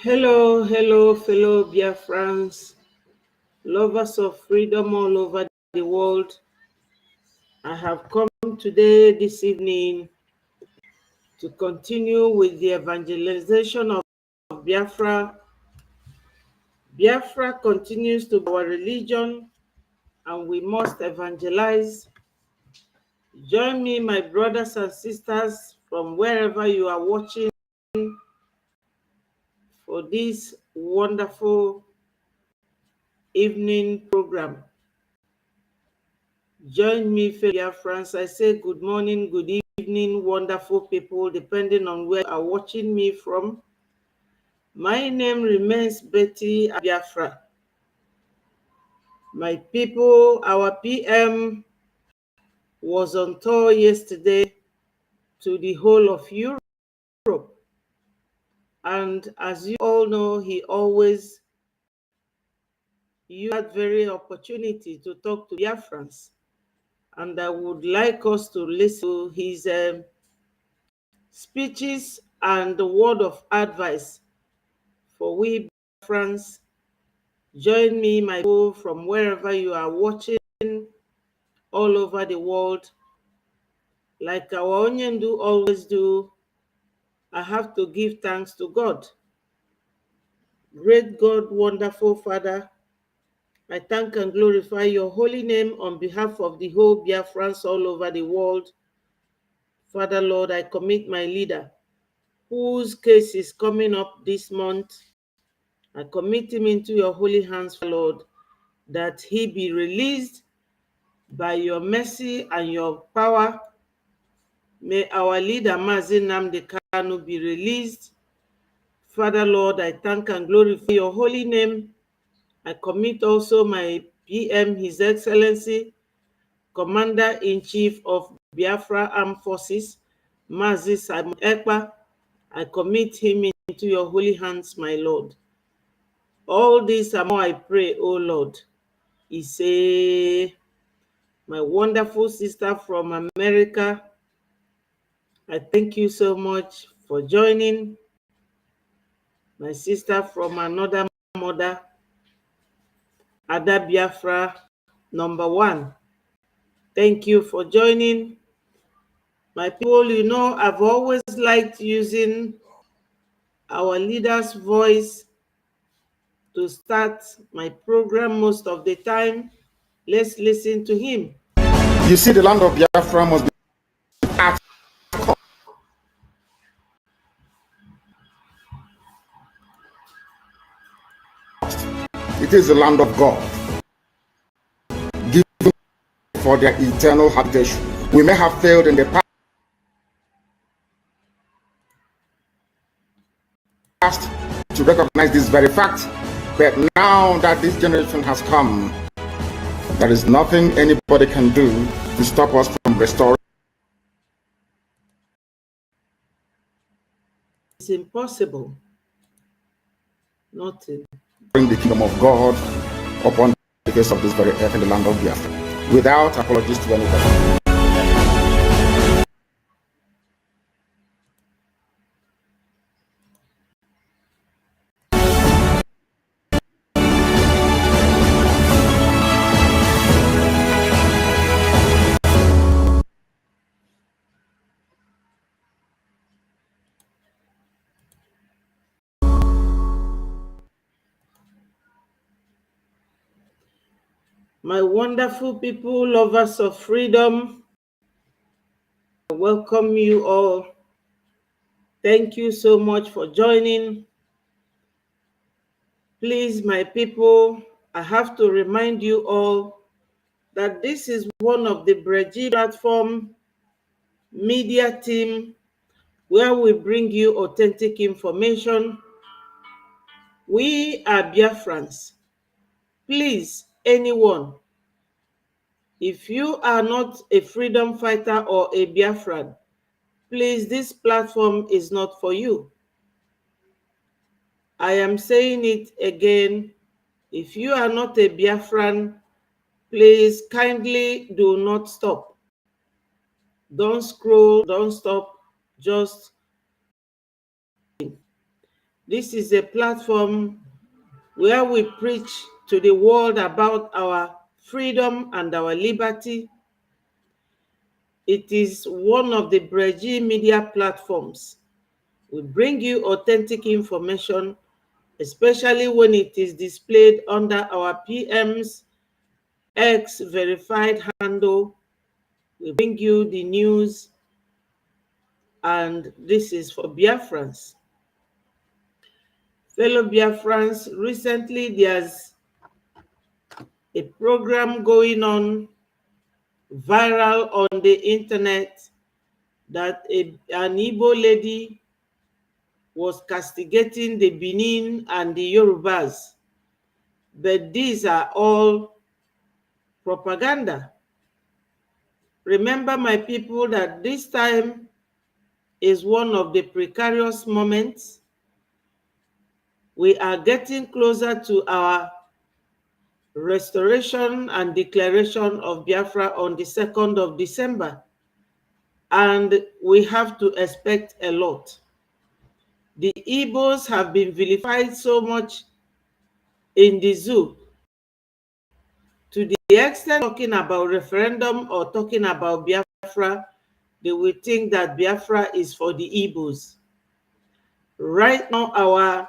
Hello, hello, fellow Biafrans, lovers of freedom all over the world. I have come today, this evening, to continue with the evangelization of Biafra. Biafra continues to be our religion, and we must evangelize. Join me, my brothers and sisters, from wherever you are watching, for this wonderful evening program. Join me, fellow friends. I say good morning, good evening, wonderful people, depending on where you are watching me from. My name remains Betty Biafra. My people, our PM was on tour yesterday to the whole of Europe. And as you all know, he always used that very opportunity to talk to Biafrans. And I would like us to listen to his speeches and the word of advice for we Biafrans. Join me, my people, from wherever you are watching all over the world. Like our Onyendu always do, I have to give thanks to God. Great God, wonderful Father, I thank and glorify your holy name on behalf of the whole Biafrans all over the world. Father, Lord, I commit my leader, whose case is coming up this month. I commit him into your holy hands, Lord, that he be released by your mercy and your power. May our leader, Mazi Nnamdi Kanu, be released. Father, Lord, I thank and glorify your holy name. I commit also my PM, His Excellency, Commander-in-Chief of Biafra Armed Forces, Mazi Simon Ekpa. I commit him into your holy hands, my Lord. All this and more I pray, O Lord. He say, my wonderful sister from America, I thank you so much for joining. My sister from another mother, Ada Biafra, #1. Thank you for joining. My people, you know, I've always liked using our leader's voice to start my program most of the time. Let's listen to him. You see, the land of Biafra must be at cost. It is the land of God, given for their eternal habitation. We may have failed in the past to recognize this very fact, but now that this generation has come, there is nothing anybody can do to stop us from restoring. It's impossible. Nothing. Bring the kingdom of God upon the face of this very earth in the land of Biafra, without apologies to anybody. My wonderful people, lovers of freedom, I welcome you all. Thank you so much for joining. Please, my people, I have to remind you all that this is one of the BRGIE platform media team where we bring you authentic information. We are Biafrans. Please, anyone, if you are not a freedom fighter or a Biafran, please, this platform is not for you. I am saying it again. If you are not a Biafran, please kindly do not stop. Don't scroll, don't stop, just. This is a platform where we preach to the world about our freedom and our liberty. It is one of the BRGIE media platforms. We bring you authentic information, especially when it is displayed under our PM's X verified handle. We bring you the news, and this is for Biafrans. Fellow Biafrans, recently there's a program going on viral on the internet that an Igbo lady was castigating the Benin and the Yorubas. But these are all propaganda. Remember, my people, that this time is one of the precarious moments. We are getting closer to our restoration and declaration of Biafra on the 2nd of December. And we have to expect a lot. The Igbos have been vilified so much in the zoo, to the extent talking about referendum or talking about Biafra, they will think that Biafra is for the Igbos. Right now, our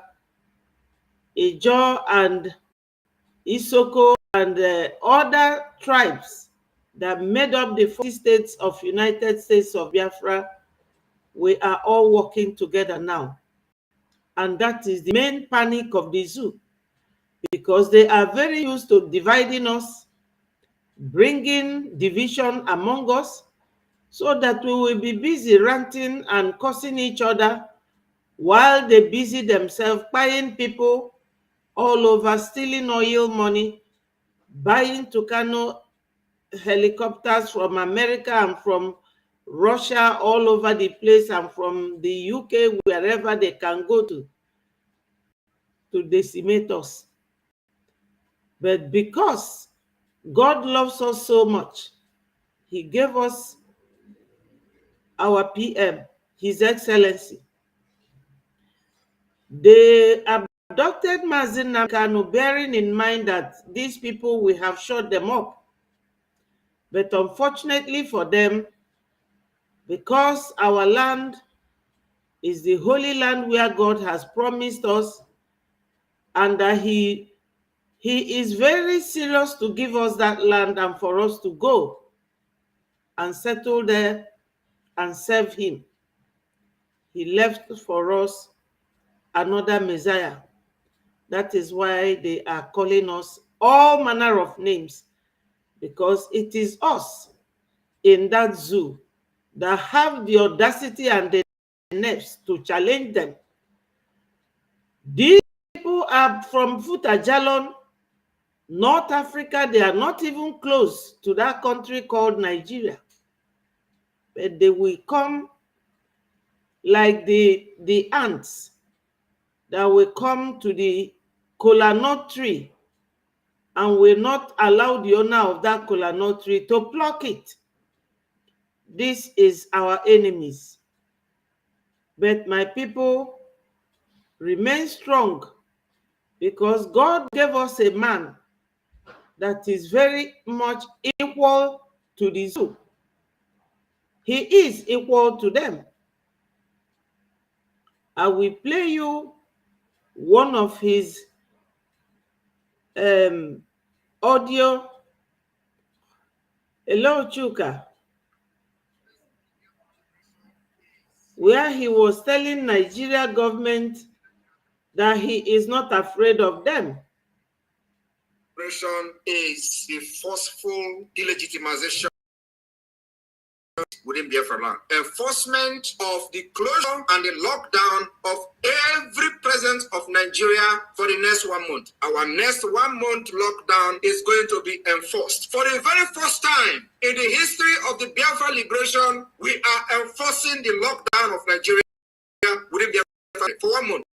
Ijaw and Isoko and other tribes that made up the 40 states of United States of Biafra, we are all working together now. And that is the main panic of the zoo, because they are very used to dividing us, bringing division among us, so that we will be busy ranting and cursing each other while they busy themselves buying people all over, stealing oil money, buying Tucano helicopters from America and from Russia all over the place, and from the UK, wherever they can go to decimate us. But because God loves us so much, he gave us our PM, His Excellency. They abducted Mazin Nakano, bearing in mind that these people, we have shut them up. But unfortunately for them, because our land is the holy land where God has promised us, and that he is very serious to give us that land and for us to go and settle there and serve him. He left for us another Messiah. That is why they are calling us all manner of names, because it is us in that zoo that have the audacity and the nerves to challenge them. These people are from Futajalon, North Africa. They are not even close to that country called Nigeria. But they will come like the ants that will come to the kola nut tree and will not allow the owner of that kola nut tree to pluck it. This is our enemies. But my people, remain strong, because God gave us a man that is very much equal to the zoo. He is equal to them. I will play you one of his audio. Hello, Chuka. Where he was telling Nigeria government that he is not afraid of them. Is the forceful delegitimization within Biafra land. Enforcement of the closure and the lockdown of every presence of Nigeria for the next 1 month. Our next 1 month lockdown is going to be enforced. For the very first time in the history of the Biafra liberation, we are enforcing the lockdown of Nigeria within Biafra for 1 month.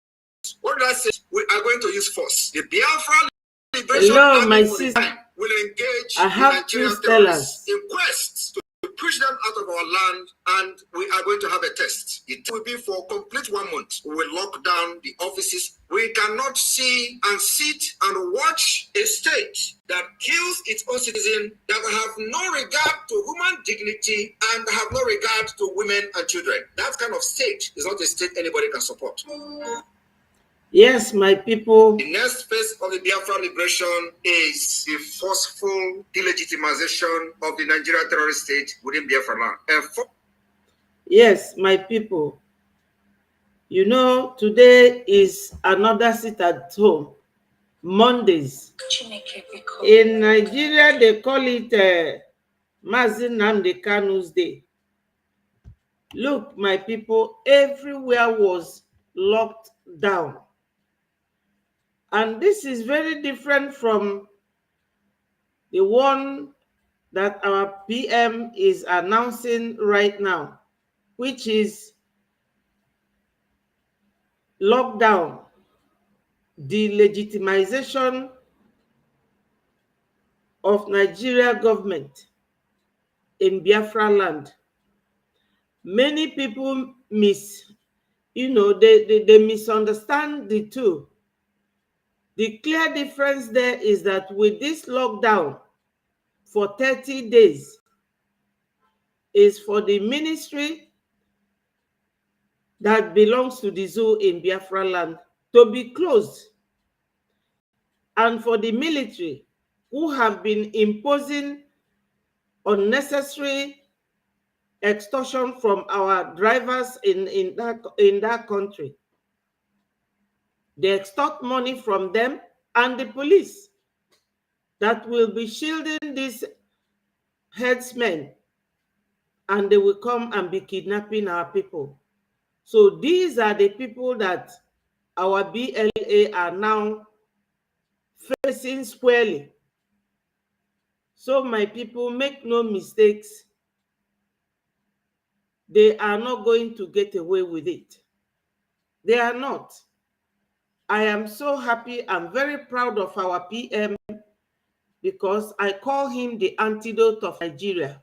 What did I say? We are going to use force. The Biafra liberation Hello, my sister. will engage I have two stellars in quest to push them out of our land, and we are going to have a test. It will be for complete 1 month. We will lock down the offices. We cannot see and sit and watch a state that kills its own citizens, that have no regard to human dignity and have no regard to women and children. That kind of state is not a state anybody can support. Yes, my people. The next phase of the Biafra liberation is the forceful delegitimization of the Nigerian terrorist state within Biafra land. Yes, my people. You know, today is another sit at home, Mondays. In Nigeria, they call it Mazi Nnamdi Kanu's Day. Look, my people, everywhere was locked down. And this is very different from the one that our PM is announcing right now, which is lockdown, delegitimization of Nigeria government in Biafra land. Many people they misunderstand the two. The clear difference there is that with this lockdown for 30 days is for the ministry that belongs to the zoo in Biafra land to be closed, and for the military who have been imposing unnecessary extortion from our drivers in that country. They extort money from them and the police that will be shielding these headsmen, and they will come and be kidnapping our people. So these are the people that our BLA are now facing squarely. So my people, make no mistakes. They are not going to get away with it. They are not. I am so happy. I'm very proud of our PM because I call him the antidote of Nigeria.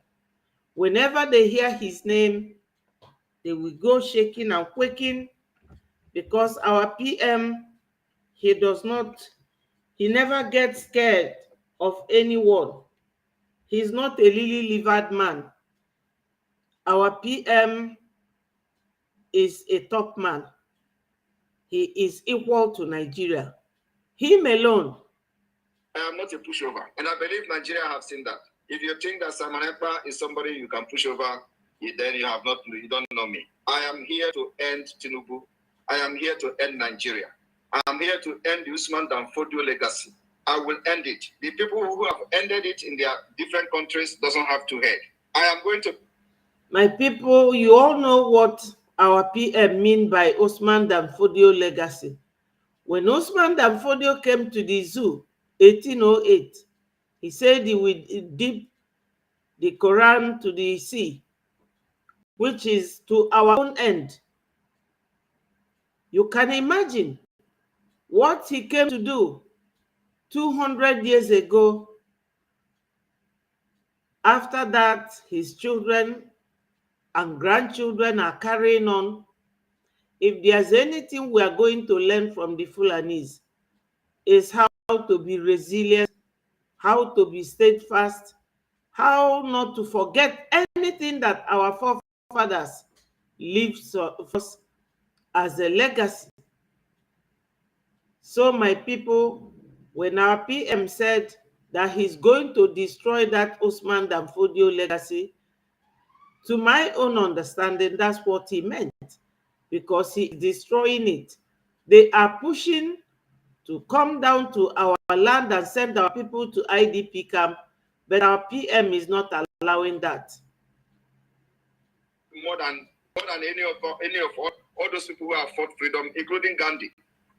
Whenever they hear his name, they will go shaking and quaking, because our PM, he never gets scared of anyone. He's not a lily-livered man. Our PM is a top man. He is equal to Nigeria. Him alone. I am not a pushover, and I believe Nigeria have seen that. If you think that Simon Ekpa is somebody you can push over, then you don't know me. I am here to end Tinubu. I am here to end Nigeria. I am here to end the Usman Dan Fodio legacy. I will end it. The people who have ended it in their different countries doesn't have to head. I am going to... My people, you all know what our PM mean by Usman Dan Fodio legacy. When Usman Dan Fodio came to the zoo, 1808, he said he would dip the Quran to the sea, which is to our own end. You can imagine what he came to do 200 years ago. After that, his children and grandchildren are carrying on. If there's anything we are going to learn from the Fulanis, is how to be resilient, how to be steadfast, how not to forget anything that our forefathers left for us as a legacy. So my people, when our PM said that he's going to destroy that Usman Dan Fodio legacy, to my own understanding, that's what he meant, because he's destroying it. They are pushing to come down to our land and send our people to IDP camp, but our PM is not allowing that. More than any of all those people who have fought freedom, including Gandhi.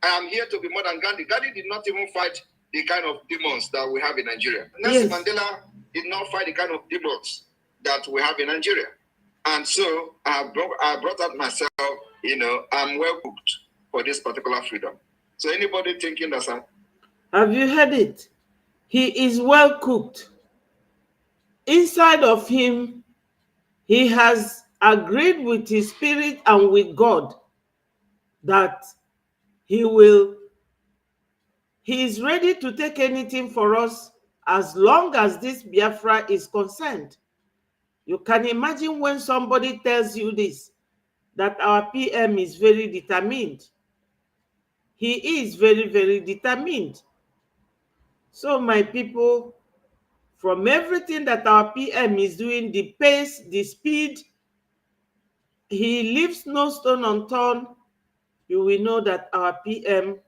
I am here to be more than Gandhi. Gandhi did not even fight the kind of demons that we have in Nigeria. Nelson Mandela did not fight the kind of demons that we have in Nigeria. And so I brought up myself, I'm well cooked for this particular freedom. So anybody thinking that Have you heard it? He is well cooked. Inside of him, He has agreed with his spirit and with God that he is ready to take anything for us as long as this Biafra is concerned. You can imagine when somebody tells you this, that our PM is very determined. He is very, very determined. So my people, from everything that our PM is doing, the pace, the speed, he leaves no stone unturned. You will know that our PM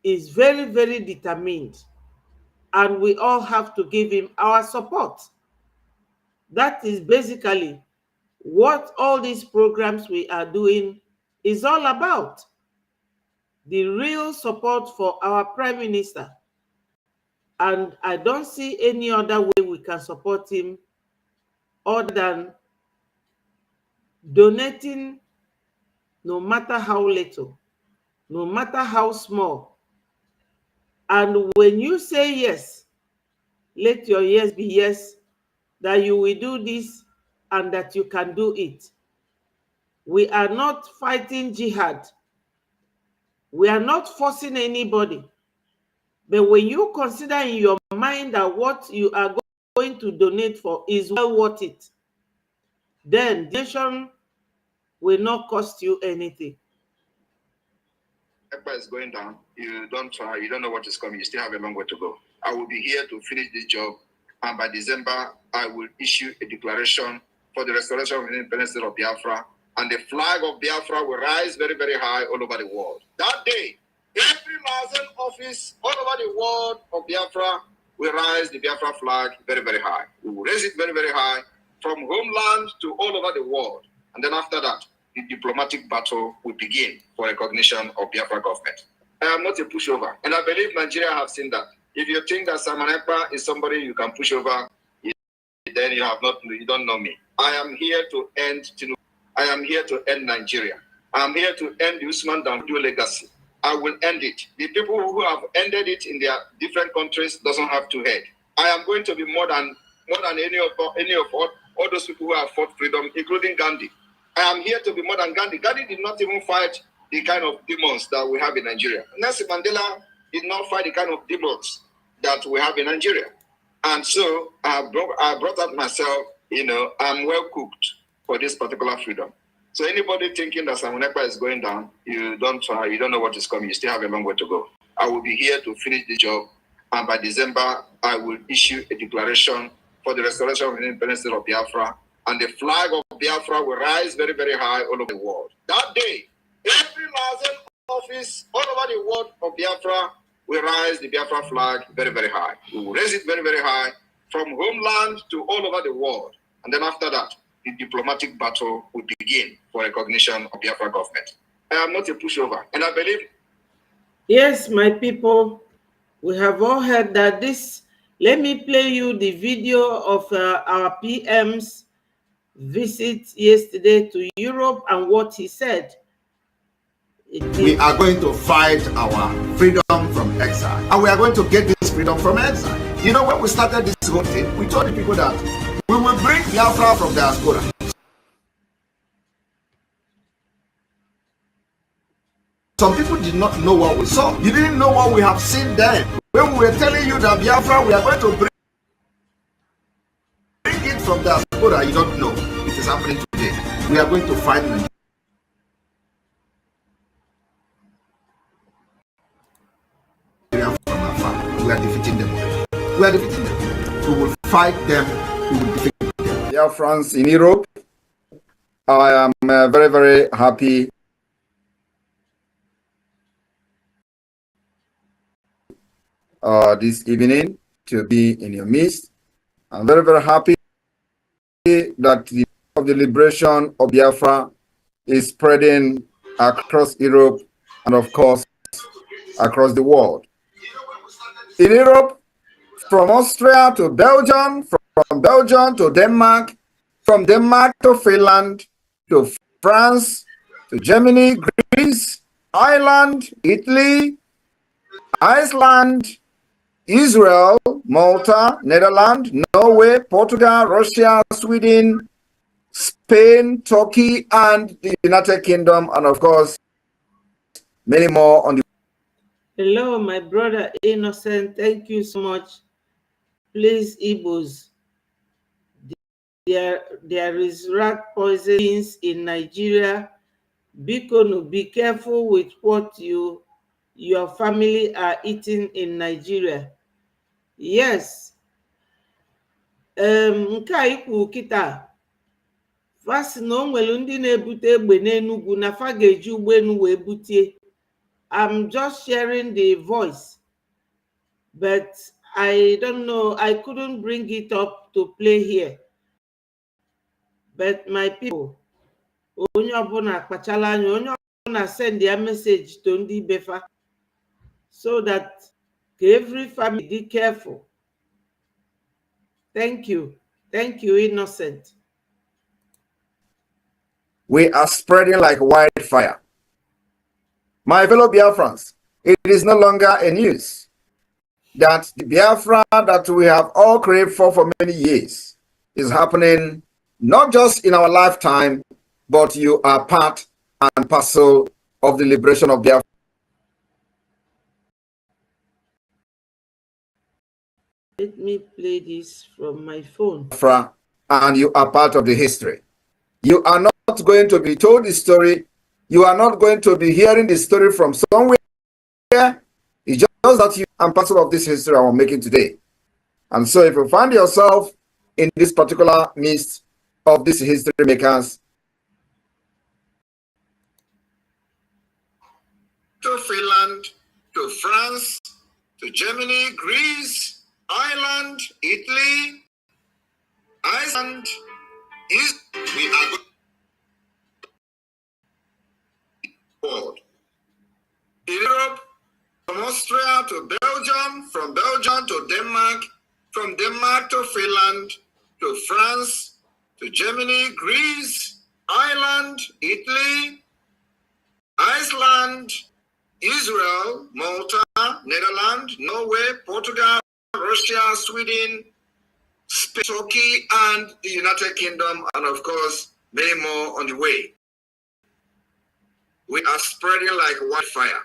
is very, very determined. And we all have to give him our support. That is basically what all these programs we are doing is all about. The real support for our Prime Minister. And I don't see any other way we can support him other than donating, no matter how little, no matter how small. And when you say yes, let your yes be yes, that you will do this and that you can do it. We are not fighting jihad. We are not forcing anybody. But when you consider in your mind that what you are going to donate for is well worth it, then donation will not cost you anything. Ekpa is going down. You don't try. You don't know what is coming. You still have a long way to go. I will be here to finish this job, and by December, I will issue a declaration for the restoration of the independence of Biafra, and the flag of Biafra will rise very, very high all over the world. That day, every liaison office all over the world of Biafra will rise the Biafra flag very, very high. We will raise it very, very high from homeland to all over the world. And then after that, the diplomatic battle will begin for recognition of Biafra government. I am not a pushover, and I believe Nigeria have seen that. If you think that Simon Ekpa is somebody you can push over, then you don't know me. I am here to end Tinubu. I am here to end Nigeria. I am here to end the Usman Danfodio legacy. I will end it. The people who have ended it in their different countries doesn't have to head. I am going to be more than any of all those people who have fought freedom, including Gandhi. I am here to be more than Gandhi. Gandhi did not even fight the kind of demons that we have in Nigeria. Nelson Mandela did not fight the kind of demons that we have in Nigeria. And so I brought up myself, I'm well cooked for this particular freedom. So anybody thinking that Simon Ekpa is going down, you don't try. You don't know what is coming. You still have a long way to go. I will be here to finish the job. And by December, I will issue a declaration for the restoration of the independence of Biafra, and the flag of Biafra will rise very, very high all over the world. That day, every liaison office all over the world of Biafra will rise the Biafra flag very, very high. We will raise it very, very high from homeland to all over the world. And then after that, the diplomatic battle will begin for recognition of Biafra government. I am not a pushover, and I believe. Yes, my people, we have all heard that this. Let me play you the video of our PM's visit yesterday to Europe and what he said. We are going to fight our freedom from exile, and we are going to get this freedom from exile. You know, when we started this whole thing, we told the people that we will bring Biafra from diaspora. Some people did not know what we saw. You didn't know what we have seen then. When we were telling you that Biafra, we are going to bring it from diaspora, you don't know. It is happening today. We are going to find them. From afar. We are defeating them. We are defeating them. We will fight them. We will defeat them. Dear friends in Europe, I am very, very happy this evening to be in your midst. I'm very, very happy that the liberation of Biafra is spreading across Europe and, of course, across the world. In Europe, from Austria to Belgium, from Belgium to Denmark, from Denmark to Finland, to France, to Germany, Greece, Ireland, Italy, Iceland, Israel, Malta, Netherlands, Norway, Portugal, Russia, Sweden, Spain, Turkey, and the United Kingdom, and of course, many more on the. Hello, my brother Innocent. Thank you so much. Please, Igbos, there is rat poisons in Nigeria. Bikonu, be careful with what your family are eating in Nigeria. Yes. Nke a ikwu kịta fasi na o nwere ndị na-ebute egbe n'Enugu na fa ga-eji ụgbọelu wee butie. I'm just sharing the voice, but I don't know, I couldn't bring it up to play here. But my people, onye ọbụla akpachala anya, onye ọbụla send their message to ndị befa so that every family be careful. Thank you. Thank you, Innocent. We are spreading like wildfire. My fellow Biafrans, it is no longer a news that the Biafra that we have all craved for many years is happening not just in our lifetime, but you are part and parcel of the liberation of Biafra. Let me play this from my phone. And you are part of the history. You are not going to be told the story. You are not going to be hearing the story from somewhere. It's just that you are parcel of this history I'm making today. And so if you find yourself in this particular midst of these history makers, to Finland, to France, to Germany, Greece, Ireland, Italy, Iceland, we are going Europe, from Austria to Belgium, from Belgium to Denmark, from Denmark to Finland, to France, to Germany, Greece, Ireland, Italy, Iceland, Israel, Malta, Netherlands, Norway, Portugal, Russia, Sweden, Spain, Turkey, and the United Kingdom, and of course, many more on the way. We are spreading like wildfire.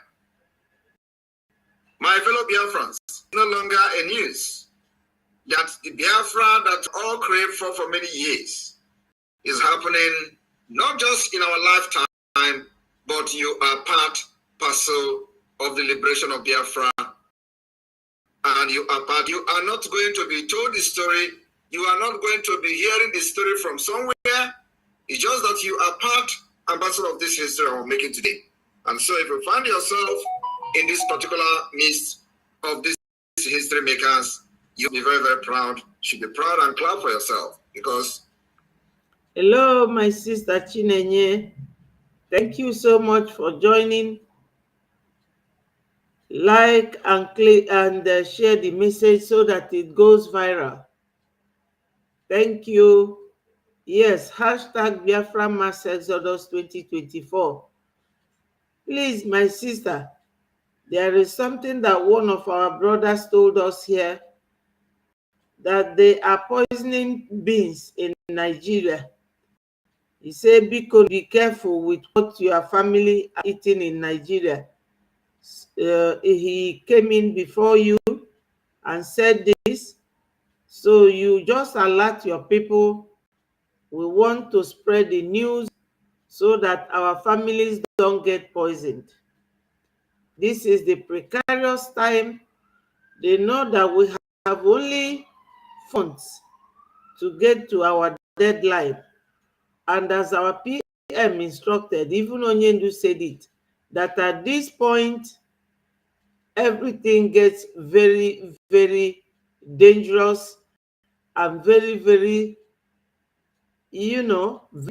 My fellow Biafrans, no longer a news that the Biafra that all craved for many years is happening not just in our lifetime, but you are part, parcel of the liberation of Biafra. And you are part. You are not going to be told the story. You are not going to be hearing the story from somewhere. It's just that you are part and parcel of this history I'm making today. And so if you find yourself in this particular midst of these history makers, you'll be very, very proud. You should be proud and clap for yourself because. Hello, my sister Chinenye. Thank you so much for joining. Like and click and share the message so that it goes viral. Thank you. Yes, hashtag Biafra Mass Exodus 2024. Please, my sister, there is something that one of our brothers told us here, that they are poisoning beans in Nigeria. He said, be careful with what your family are eating in Nigeria. He came in before you and said this. So you just alert your people. We want to spread the news so that our families don't get poisoned. This is the precarious time. They know that we have only funds to get to our deadline. And as our PM instructed, even Onyendu said it, that at this point, everything gets very, very dangerous and very, very,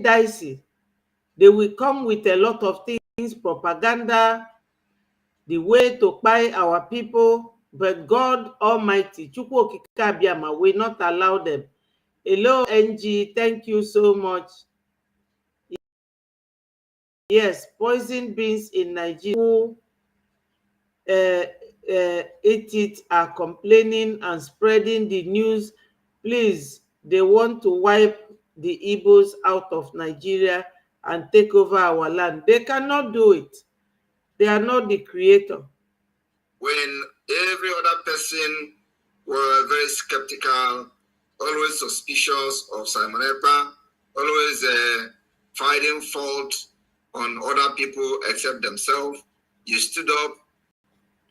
dicey. They will come with a lot of things, propaganda, the way to buy our people, but God Almighty, Chukwu Okike Abịama, will not allow them. Hello, NG, thank you so much. Yes, poison beans in Nigeria. Who eat it are complaining and spreading the news. Please, they want to wipe the Igbos out of Nigeria and take over our land. They cannot do it. They are not the creator. When every other person were very skeptical, always suspicious of Simon Ekpa, always finding fault on other people except themselves, you stood up,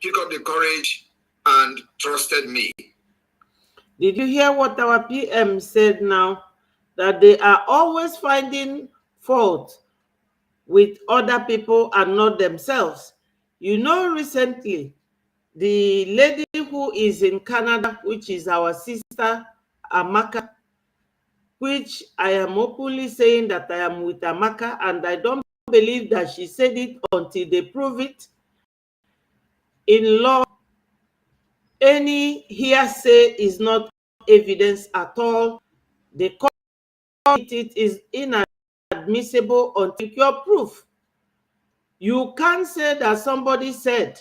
picked up the courage, and trusted me. Did you hear what our PM said now? That they are always finding fault with other people and not themselves. You know, recently, the lady who is in Canada, which is our sister, Amaka, which I am openly saying that I am with Amaka, and I don't believe that she said it until they prove it. In law, any hearsay is not evidence at all. They call it is inadmissible until your proof. You can't say that somebody said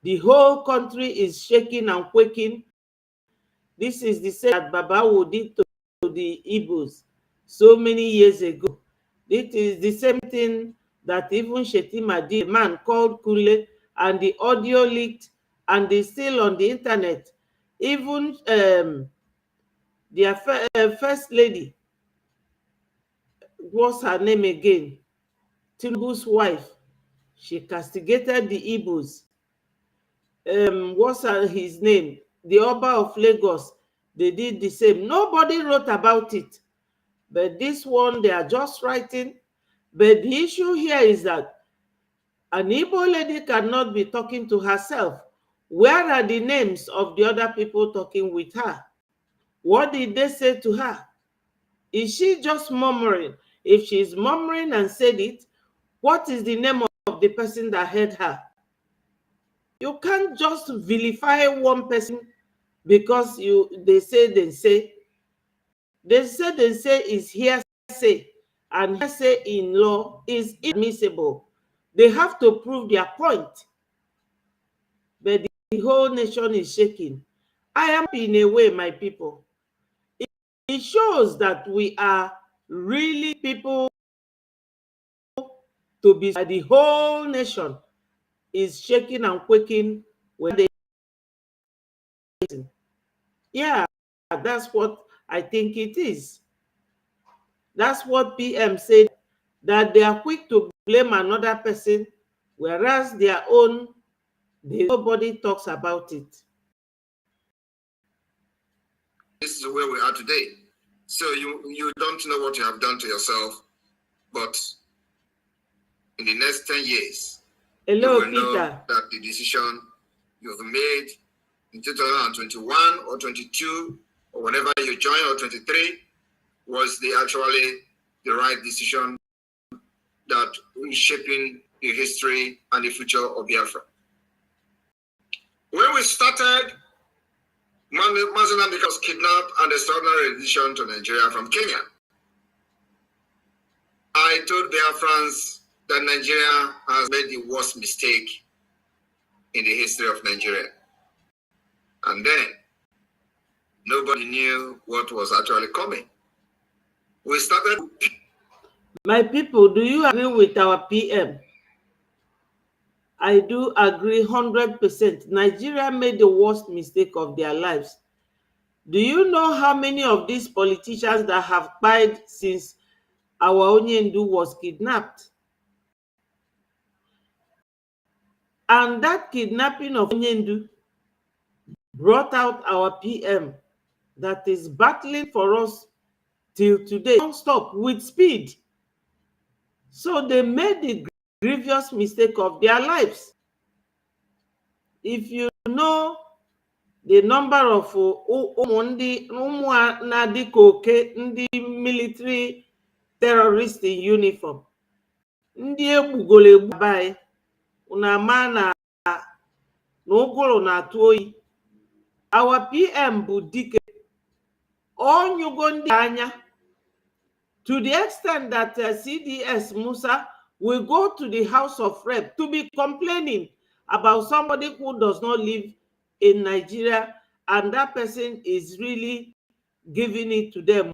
the whole country is shaking and quaking. This is the same that Babawo did to the Igbos so many years ago. It is the same thing that even Shetima did. A man called Kule, and the audio leaked, and it's still on the internet. Even their first lady, what's her name again? Tinubu's wife. She castigated the Igbos. What's his name? The Oba of Lagos. They did the same. Nobody wrote about it. But this one, they are just writing. But the issue here is that an Igbo lady cannot be talking to herself. Where are the names of the other people talking with her? What did they say to her? Is she just murmuring? If she is murmuring and said it, what is the name of the person that heard her? You can't just vilify one person because they say is hearsay, and hearsay in law is inadmissible. They have to prove their point. But the whole nation is shaking. I am in a way, my people. It shows that we are really people to be. The whole nation is shaking and quaking when they. Yeah, that's what I think it is. That's what PM said, that they are quick to blame another person, whereas their own, nobody talks about it. This is where we are today. So you don't know what you have done to yourself, but in the next 10 years, Hello, you will Peter. know that the decision you've made in 2021 or 22 or whenever you join, or 23, was actually the right decision that is shaping the history and the future of Biafra. When we started, Mazen was kidnapped and extraordinary rendition to Nigeria from Kenya. I told Biafrans that Nigeria has made the worst mistake in the history of Nigeria. And then, nobody knew what was actually coming. We started. My people, do you agree with our PM? I do agree 100%. Nigeria made the worst mistake of their lives. Do you know how many of these politicians that have died since our Onyendu was kidnapped? And that kidnapping of Onyendu brought out our PM that is battling for us till today, non-stop, with speed. So they made the grievous mistake of their lives. If you know the number of ndị na-adị ka oke, ndị military terrorists in uniform, ndị egbugoro egbu anyị, unu ama na ụgụrụ na-atụ oyi. Our PM bụ dike, ọ nyụgo ndị anya, to the extent that CDS Musa will go to the House of Rep to be complaining about somebody who does not live in Nigeria, and that person is really giving it to them.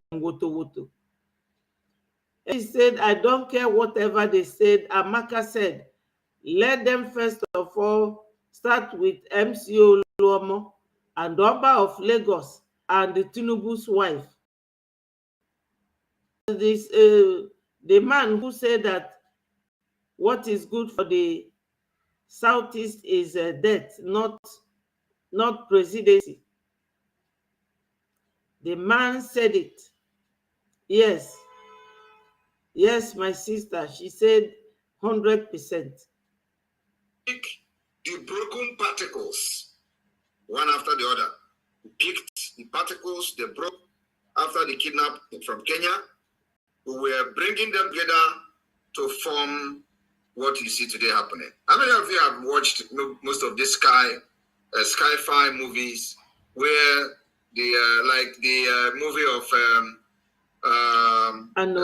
He said, I don't care whatever they said. Amaka said, let them first of all start with MCO Luomo and Oba of Lagos and the Tinubu's wife. The man who said that what is good for the Southeast is death, not presidency. The man said it. Yes. Yes, my sister. She said 100%. Pick the broken particles, one after the other. We picked the particles they broke after the kidnap from Kenya. We were bringing them together to form what you see today happening. How many of you have watched most of these sci-fi movies where like the movie of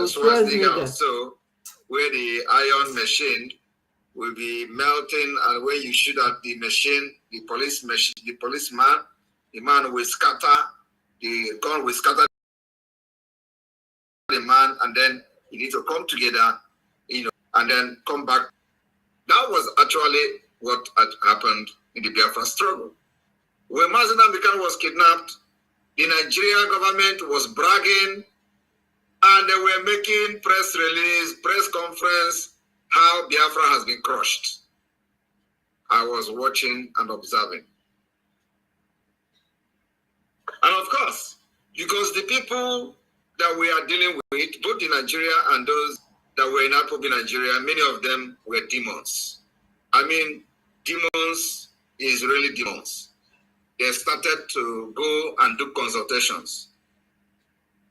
Schwarzenegger also, where the iron machine will be melting, and when you shoot at the machine, the policeman, the man will scatter, the gun will scatter the man, and then you need to come together, and then come back. That was actually what had happened in the Biafra struggle. When Mazi Nnamdi Kanu was kidnapped, the Nigerian government was bragging, and they were making press release, press conference, how Biafra has been crushed. I was watching and observing. And of course, because the people that we are dealing with, both in Nigeria and those that were in Akpobi Nigeria, many of them were demons. I mean, demons is really demons. They started to go and do consultations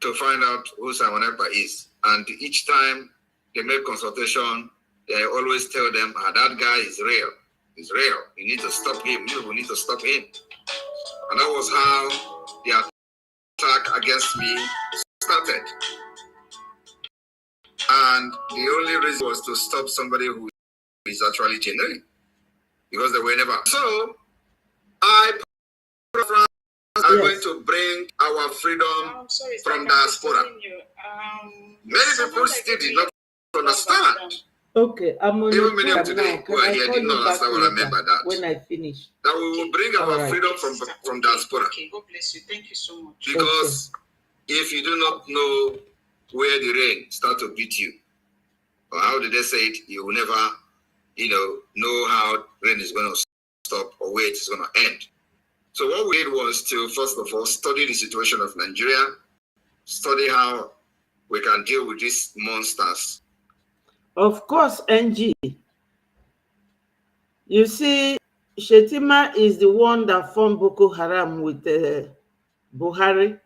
to find out who Simon Ekpa is. And each time they make consultation, they always tell them, that guy is real. He's real. You need to stop him. You need to stop him. And that was how the attack against me started. And the only reason was to stop somebody who is actually genuine, because they were never. So I are going to bring our freedom from diaspora. Many people still did not understand. Okay, I'm on even many of today who are here did not understand what I meant by that. When I finish. That we will bring our freedom from diaspora. Okay, God bless you. Thank you so much. Because if you do not know where the rain start to beat you, or how did they say it, you will never, know how rain is going to stop or where it is going to end. So what we did was to, first of all, study the situation of Nigeria, study how we can deal with these monsters. Of course, NG. You see, Shetima is the one that formed Boko Haram with Buhari.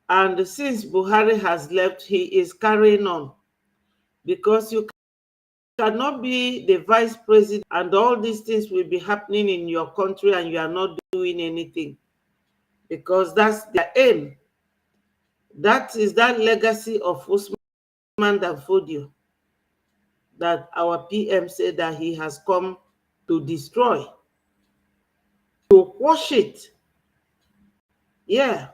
And since Buhari has left, he is carrying on. Because you cannot be the vice president and all these things will be happening in your country and you are not doing anything. Because that's their aim. That is that legacy of Usman Dan Fodio that our PM said that he has come to destroy, to quash it. Yeah.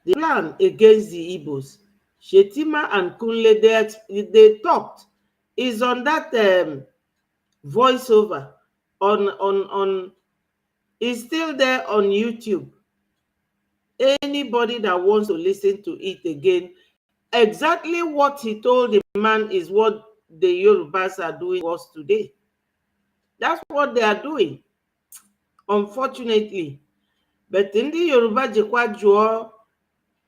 The plan against the Igbos, Shetima and Kunle, they talked, is on that voiceover is still there on YouTube. Anybody that wants to listen to it again, exactly what he told the man is what the Yorubas are doing us today. That's what they are doing, unfortunately. But in the Yoruba jikwa jụọ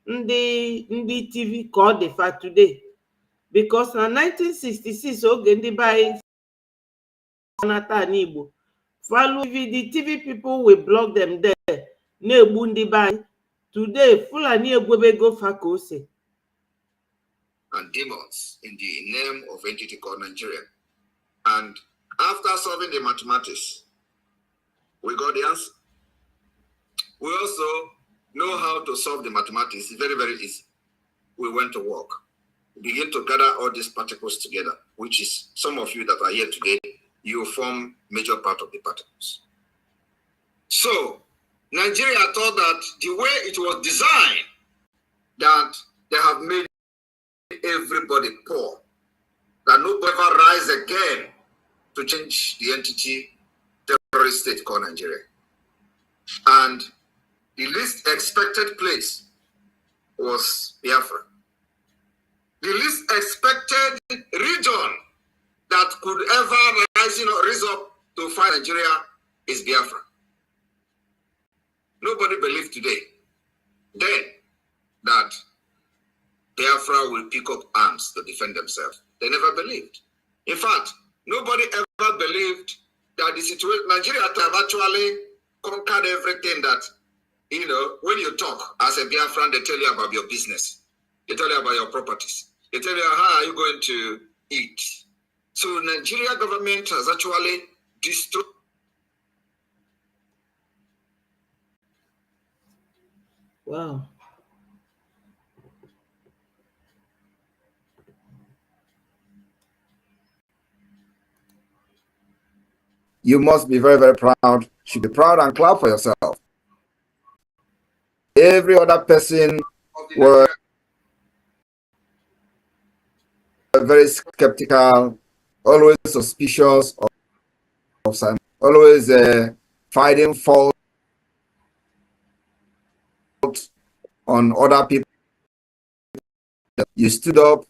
ndị TV ka ọ dị fa today, because na 1966 oge ndị be anyị nata ala Igbo, the TV people will block them there, na-egbu ndị be anyị. Today Fulani egwebego fa ka ose. And demons in the name of entity called Nigeria. And after solving the mathematics, we got the answer. We also know how to solve the mathematics. It's very, very easy. We went to work. We begin to gather all these particles together, which is some of you that are here today, you form major part of the particles. So Nigeria thought that the way it was designed, that they have made everybody poor, that nobody ever rise again to change the entity terrorist state called Nigeria. And the least expected place was Biafra. The least expected region that could ever rise up to fight Nigeria is Biafra. Nobody believed today, then, that Biafra will pick up arms to defend themselves. They never believed. In fact, nobody ever believed that the situation, Nigeria have actually conquered everything that, when you talk as a Biafran, they tell you about your business. They tell you about your properties. They tell you how are you going to eat. So Nigeria government has actually destroyed. Wow. You must be very, very proud. You should be proud and clap for yourself. Every other person were very skeptical, always suspicious of Simon, always finding fault on other people. You stood up,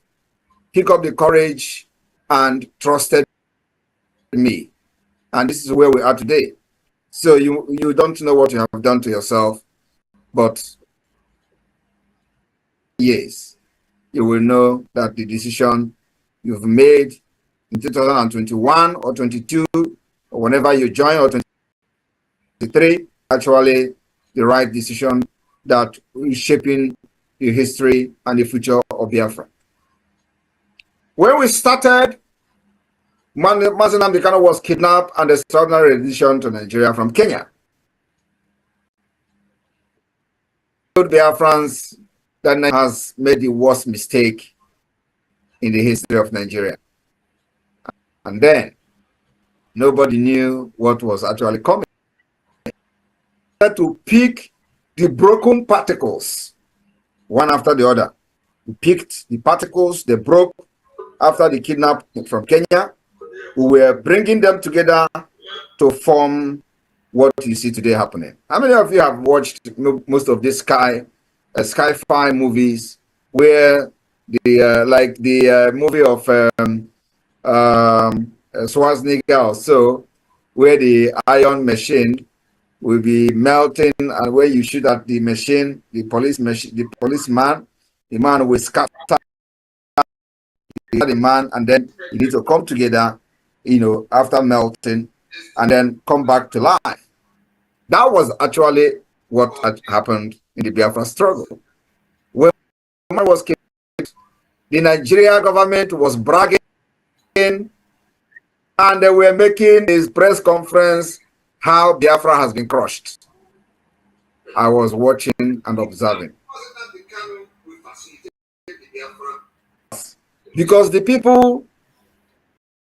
pick up the courage, and trusted me. And this is where we are today. So you don't know what you have done to yourself, but yes, you will know that the decision you've made in 2021 or 22, or whenever you join, or 23, actually the right decision that is shaping the history and the future of Biafra. When we started, Mazi Nnamdi Kanu was kidnapped and extraordinary rendition to Nigeria from Kenya. Biafrans that has made the worst mistake in the history of Nigeria. And then nobody knew what was actually coming. To pick the broken particles one after the other. We picked the particles they broke after the kidnap from Kenya. We were bringing them together to form what you see today happening. How many of you have watched most of these sci-fi movies where like the movie of Schwarzenegger or so, where the iron machine will be melting, and where you shoot at the machine, the policeman, the man will scatter the man, and then you need to come together, after melting, and then come back to life. That was actually what had happened in the Biafra struggle. When man was killed, the Nigeria government was bragging, and they were making his press conference how Biafra has been crushed. I was watching and observing. Because the people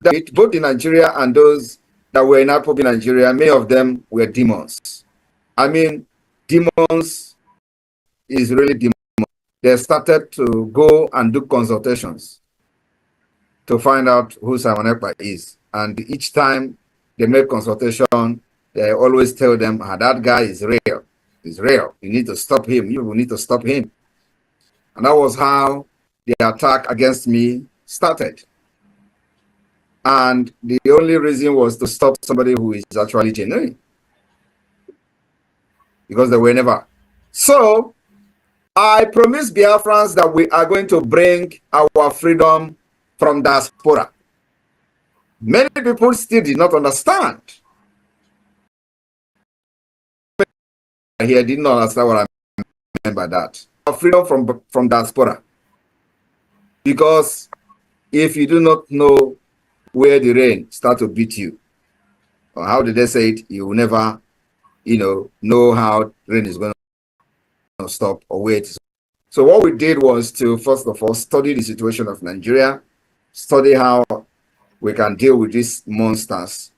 that both in Nigeria and those that were in IGBOPHOBIA Nigeria, many of them were demons. I mean, demons is really demons. They started to go and do consultations to find out who Simon Ekpa is. And each time they make consultation, they always tell them, that guy is real. He's real. You need to stop him. You will need to stop him. And that was how the attack against me started. And the only reason was to stop somebody who is actually genuine. Because they were never. So, I promised Biafrans that we are going to bring our freedom from diaspora. Many people still did not understand. Here did not understand what I meant by that. Our freedom from diaspora. Because if you do not know where the rain starts to beat you, or how did they say it, you will never, know how rain is going to stop or where it is. So what we did was to, first of all, study the situation of Nigeria, study how we can deal with these monsters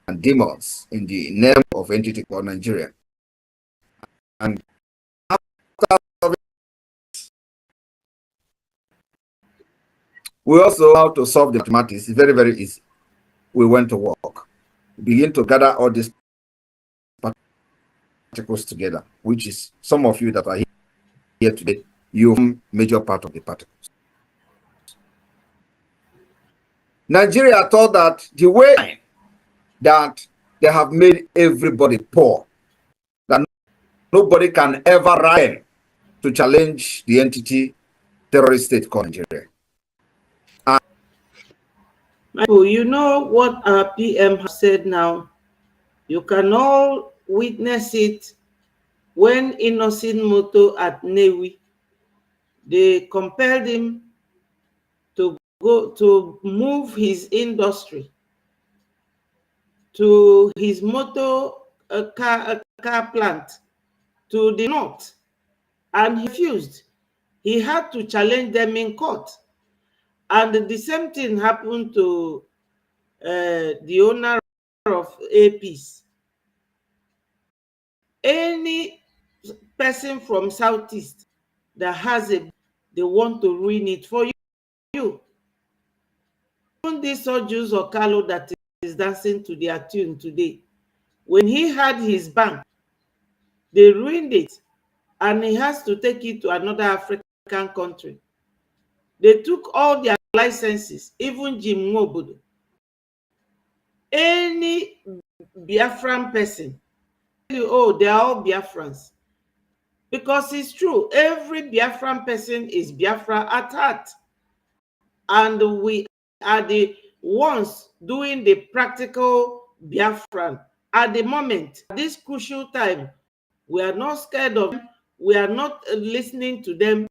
and demons in the name of entity called Nigeria. And after We also how to solve the mathematics. It's very, very easy. We went to work. We begin to gather all these particles together, which is some of you that are here today, you form major part of the particles. Nigeria thought that the way that they have made everybody poor, that nobody can ever rise to challenge the entity terrorist state called Nigeria. Michael, you know what our PM has said now? You can all witness it when Innocent Moto at Newi, they compelled him to go to move his industry to his motor car plant to the north, and he refused. He had to challenge them in court. And the same thing happened to the owner of APs. Any person from Southeast that has a, they want to ruin it for you. Even this Ojus or Carlo that is dancing to their tune today, when he had his bank, they ruined it, and he has to take it to another African country. They took all their licenses, even Jim Mobodo. Any Biafran person, oh, they are all Biafrans. Because it's true, every Biafran person is Biafra at heart. And we are the ones doing the practical Biafran. At the moment, at this crucial time, we are not scared of them. We are not listening to them.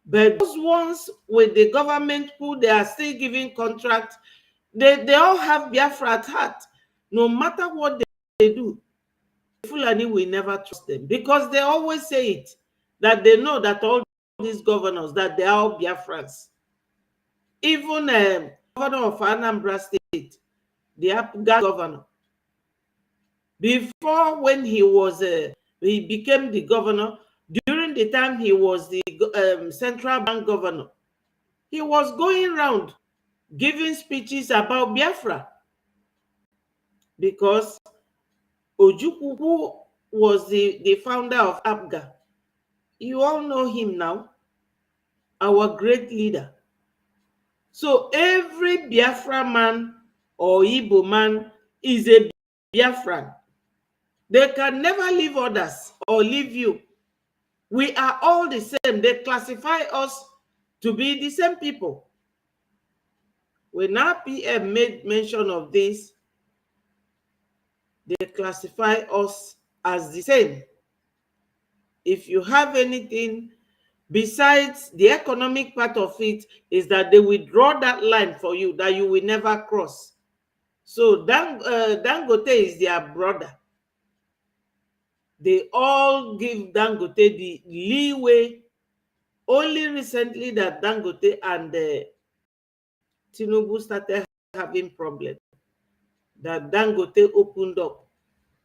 But those ones with the government who they are still giving contract, they all have Biafra at heart. No matter what they do, Fulani will never trust them, because they always say it, that they know that all these governors, that they are all Biafrans. Even governor of Anambra State, the Apga governor, before when he was he became the governor, during the time he was the central bank governor, he was going around giving speeches about Biafra, because Ojukwu, who was the founder of Apga, you all know him now, our great leader. So every Biafra man or Igbo man is a Biafran. They can never leave others or leave you. We are all the same. They classify us to be the same people. When our PM made mention of this, they classify us as the same. If you have anything besides the economic part of it, is that they will draw that line for you that you will never cross. So Dangote is their brother. They all give Dangote the leeway. Only recently that Dangote and Tinubu started having problems, that Dangote opened up,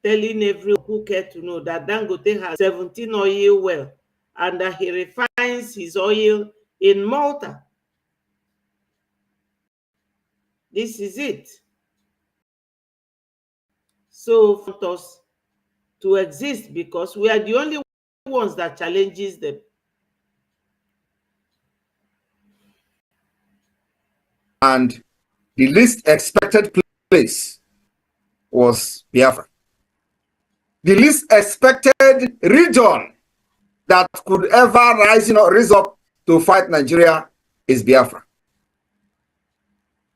telling everyone who care to know that Dangote has 17 oil wells and that he refines his oil in Malta. This is it. So for us to exist, because we are the only ones that challenges them. And the least expected place was Biafra. The least expected region that could ever rise up to fight Nigeria is Biafra.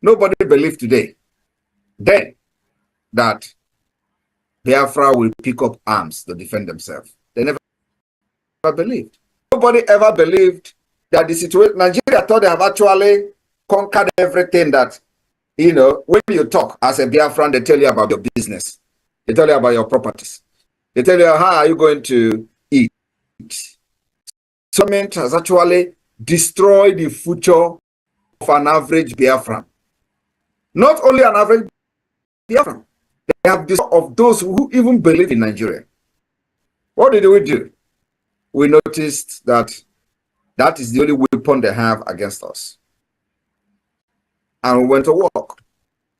Nobody believed today, then, that Biafra will pick up arms to defend themselves. They never believed. Nobody ever believed that the situation, Nigeria thought they have actually conquered everything that, when you talk as a Biafran, they tell you about your business. They tell you about your properties. They tell you, how are you going to eat? Government has actually destroyed the future of an average Biafran. Not only an average Biafran, they have destroyed of those who even believe in Nigeria. What did we do? We noticed that that is the only weapon they have against us. and we went to work.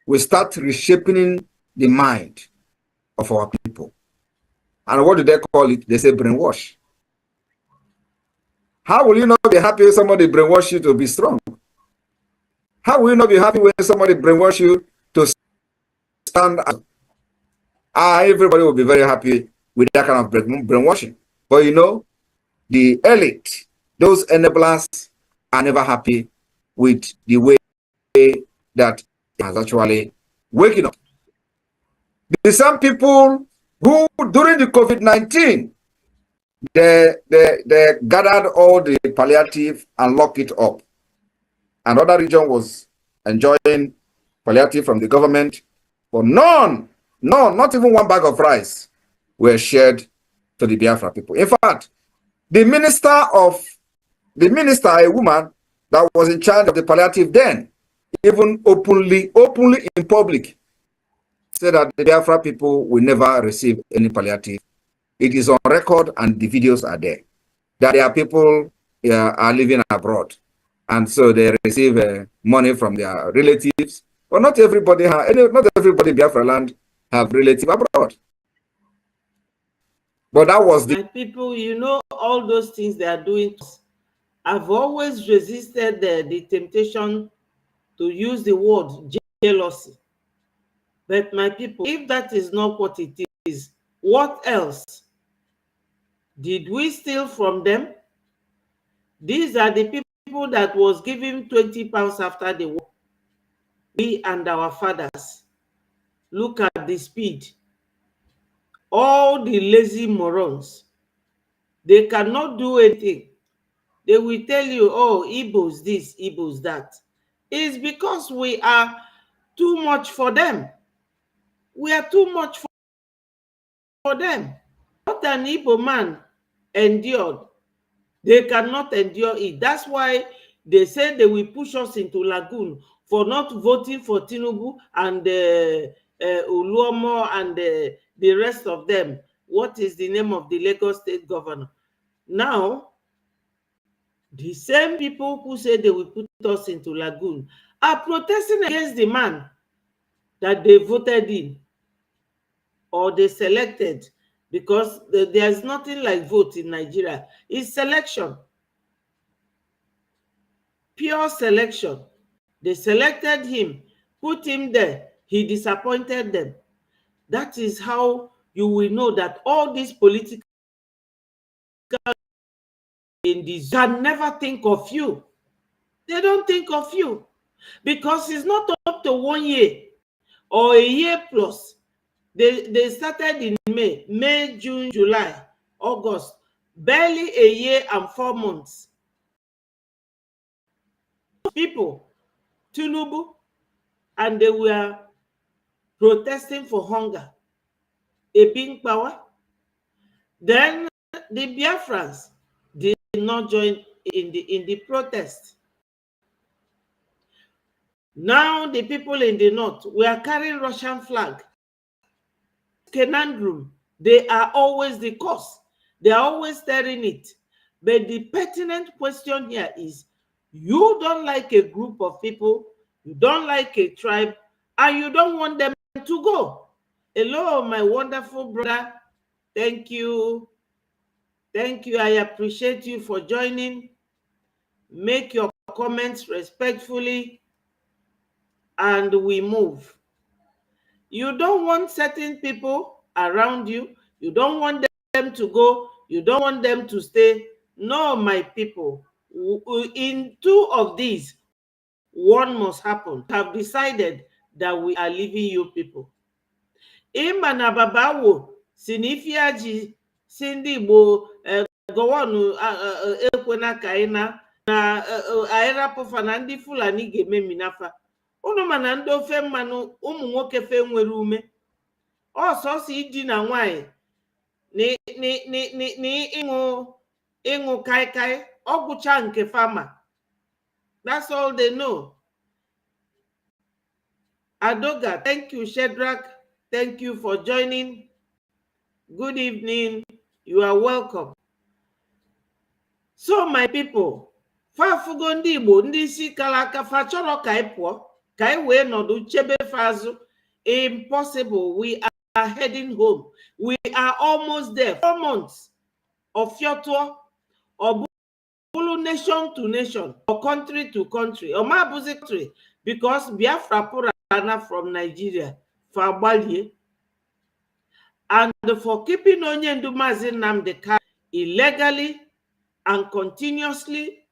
We start reshaping the mind of our people. And what do they call it? They say brainwash. How will you not be happy if somebody brainwash you to be strong? How will you not be happy when somebody brainwash you to stand out? Everybody will be very happy with that kind of brainwashing. But you know, the elite, those enablers, are never happy with the way that has actually waking up. The some people who during the COVID-19, they gathered all the palliative and locked it up. Another region was enjoying palliative from the government, but none, not even one bag of rice were shared to the Biafra people. In fact, the minister, a woman that was in charge of the palliative then, even openly in public, said that the Biafra people will never receive any palliative. It is on record and the videos are there. That their people are living abroad. And so they receive money from their relatives. But not everybody in Biafra land have relatives abroad. But that was My people, you know, all those things they are doing. I've always resisted the temptation to use the word jealousy. But my people, if that is not what it is, what else? Did we steal from them? These are the people that was giving 20 pounds after the war. We and our fathers. Look at the speed. All the lazy morons. They cannot do anything. They will tell you, oh, Igbos this, Igbos that. It's because we are too much for them. We are too much for them. What an Igbo man endured, they cannot endure it. That's why they say they will push us into lagoon for not voting for Tinubu and Uluomo and the rest of them. What is the name of the Lagos state governor? Now, the same people who say they will put us into lagoon are protesting against the man that they voted in or they selected, because there's nothing like vote in Nigeria. It's selection. Pure selection. They selected him, put him there. He disappointed them. That is how you will know that all these political indies can never think of you. They don't think of you because it's not up to 1 year or a year plus. They started in May, June, July, August. Barely a year and 4 months. People, Tinubu, and they were protesting for hunger, a being power. Then the Biafrans did not join in the protest. Now the people in the north were carrying Russian flag. Conundrum. They are always the cause. They are always stirring it. But the pertinent question here is, you don't like a group of people, you don't like a tribe, and you don't want them to go. Hello, my wonderful brother. Thank you. Thank you. I appreciate you for joining. Make your comments respectfully, and we move. You don't want certain people around you. You don't want them to go. You don't want them to stay. No, my people. In two of these, one must happen. Have decided that we are leaving you people. Ima na babawo sinifiaji sindi Igbo gowonu ekwena ka ina na airapụfa na ndị Fulani ga-eme minafa. Unu mana ndị ofe mmanụ ụmụ nwoke fe nwere ume ọsọsọ idina nwanyị na ịṅụ kaikai ọgwụcha nke fama. That's all they know. Adoga, thank you. Shedrack, thank you for joining. Good evening. You are welcome. So my people, fafugo ndị Igbo ndị isi kala aka fa chọrọ ka ị pụọ. Kai we nodu chebe fazu. Impossible. We are heading home. We are almost there. 4 months of Fiotwa or Bulu nation to nation or country to country or Mabuzi country because Biafra Purana from Nigeria for Abalie and for keeping Onyendu Mazin Namdeka illegally and continuously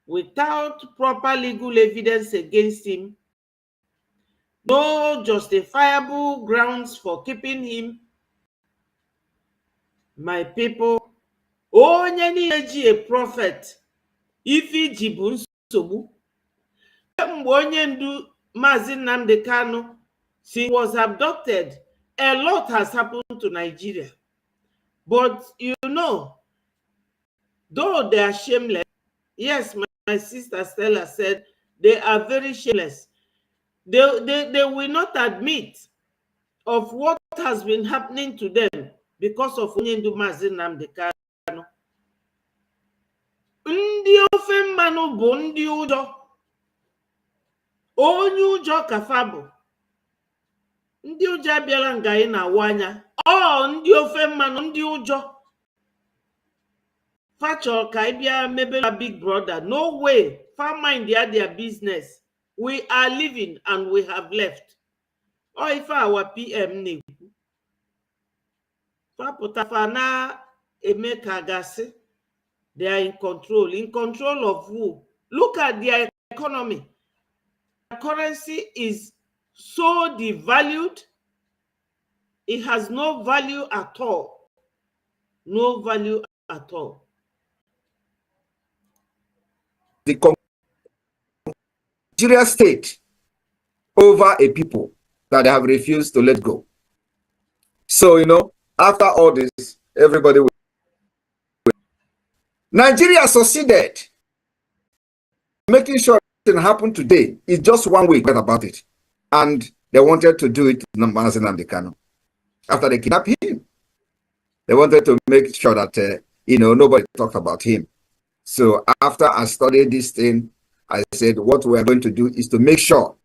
without proper legal evidence against him. No justifiable grounds for keeping him. My people, onye niile ji a prophet, ife iji bụ nsogbu. Mgbe onye ndu Mazi Nnamdi Kanu he was abducted, a lot has happened to Nigeria. But you know, though they are shameless, yes, my sister Stella said they are very shameless. They will not admit of what has been happening to them because of Onyendu Mazi Nnamdi Kanu. Ndị ofe mmanụ bụ ndị ụjọ. Onye ụjọ kafa bụ. Ndị ụjọ abịala nga anyị na-awụ anya. Ndị ofe mmanụ ndị ụjọ. Fachọ ka anyị bịa mebela big brother. No way. Fa mind their business. We are living and we have left. Ife our PM na-ekwu. Fa pụta fa na eme ka gasị. They are in control. In control of who? Look at their economy. Their currency is so devalued. It has no value at all. No value at all. The Nigeria state over a people that they have refused to let go. So, you know, after all this, everybody will. Nigeria succeeded. Making sure it happened today is just 1 week about it. And they wanted to do it to Mazi Nnamdi Kanu. After they kidnapped him, they wanted to make sure that, you know, nobody talked about him. So after I studied this thing, I said, what we are going to do is to make sure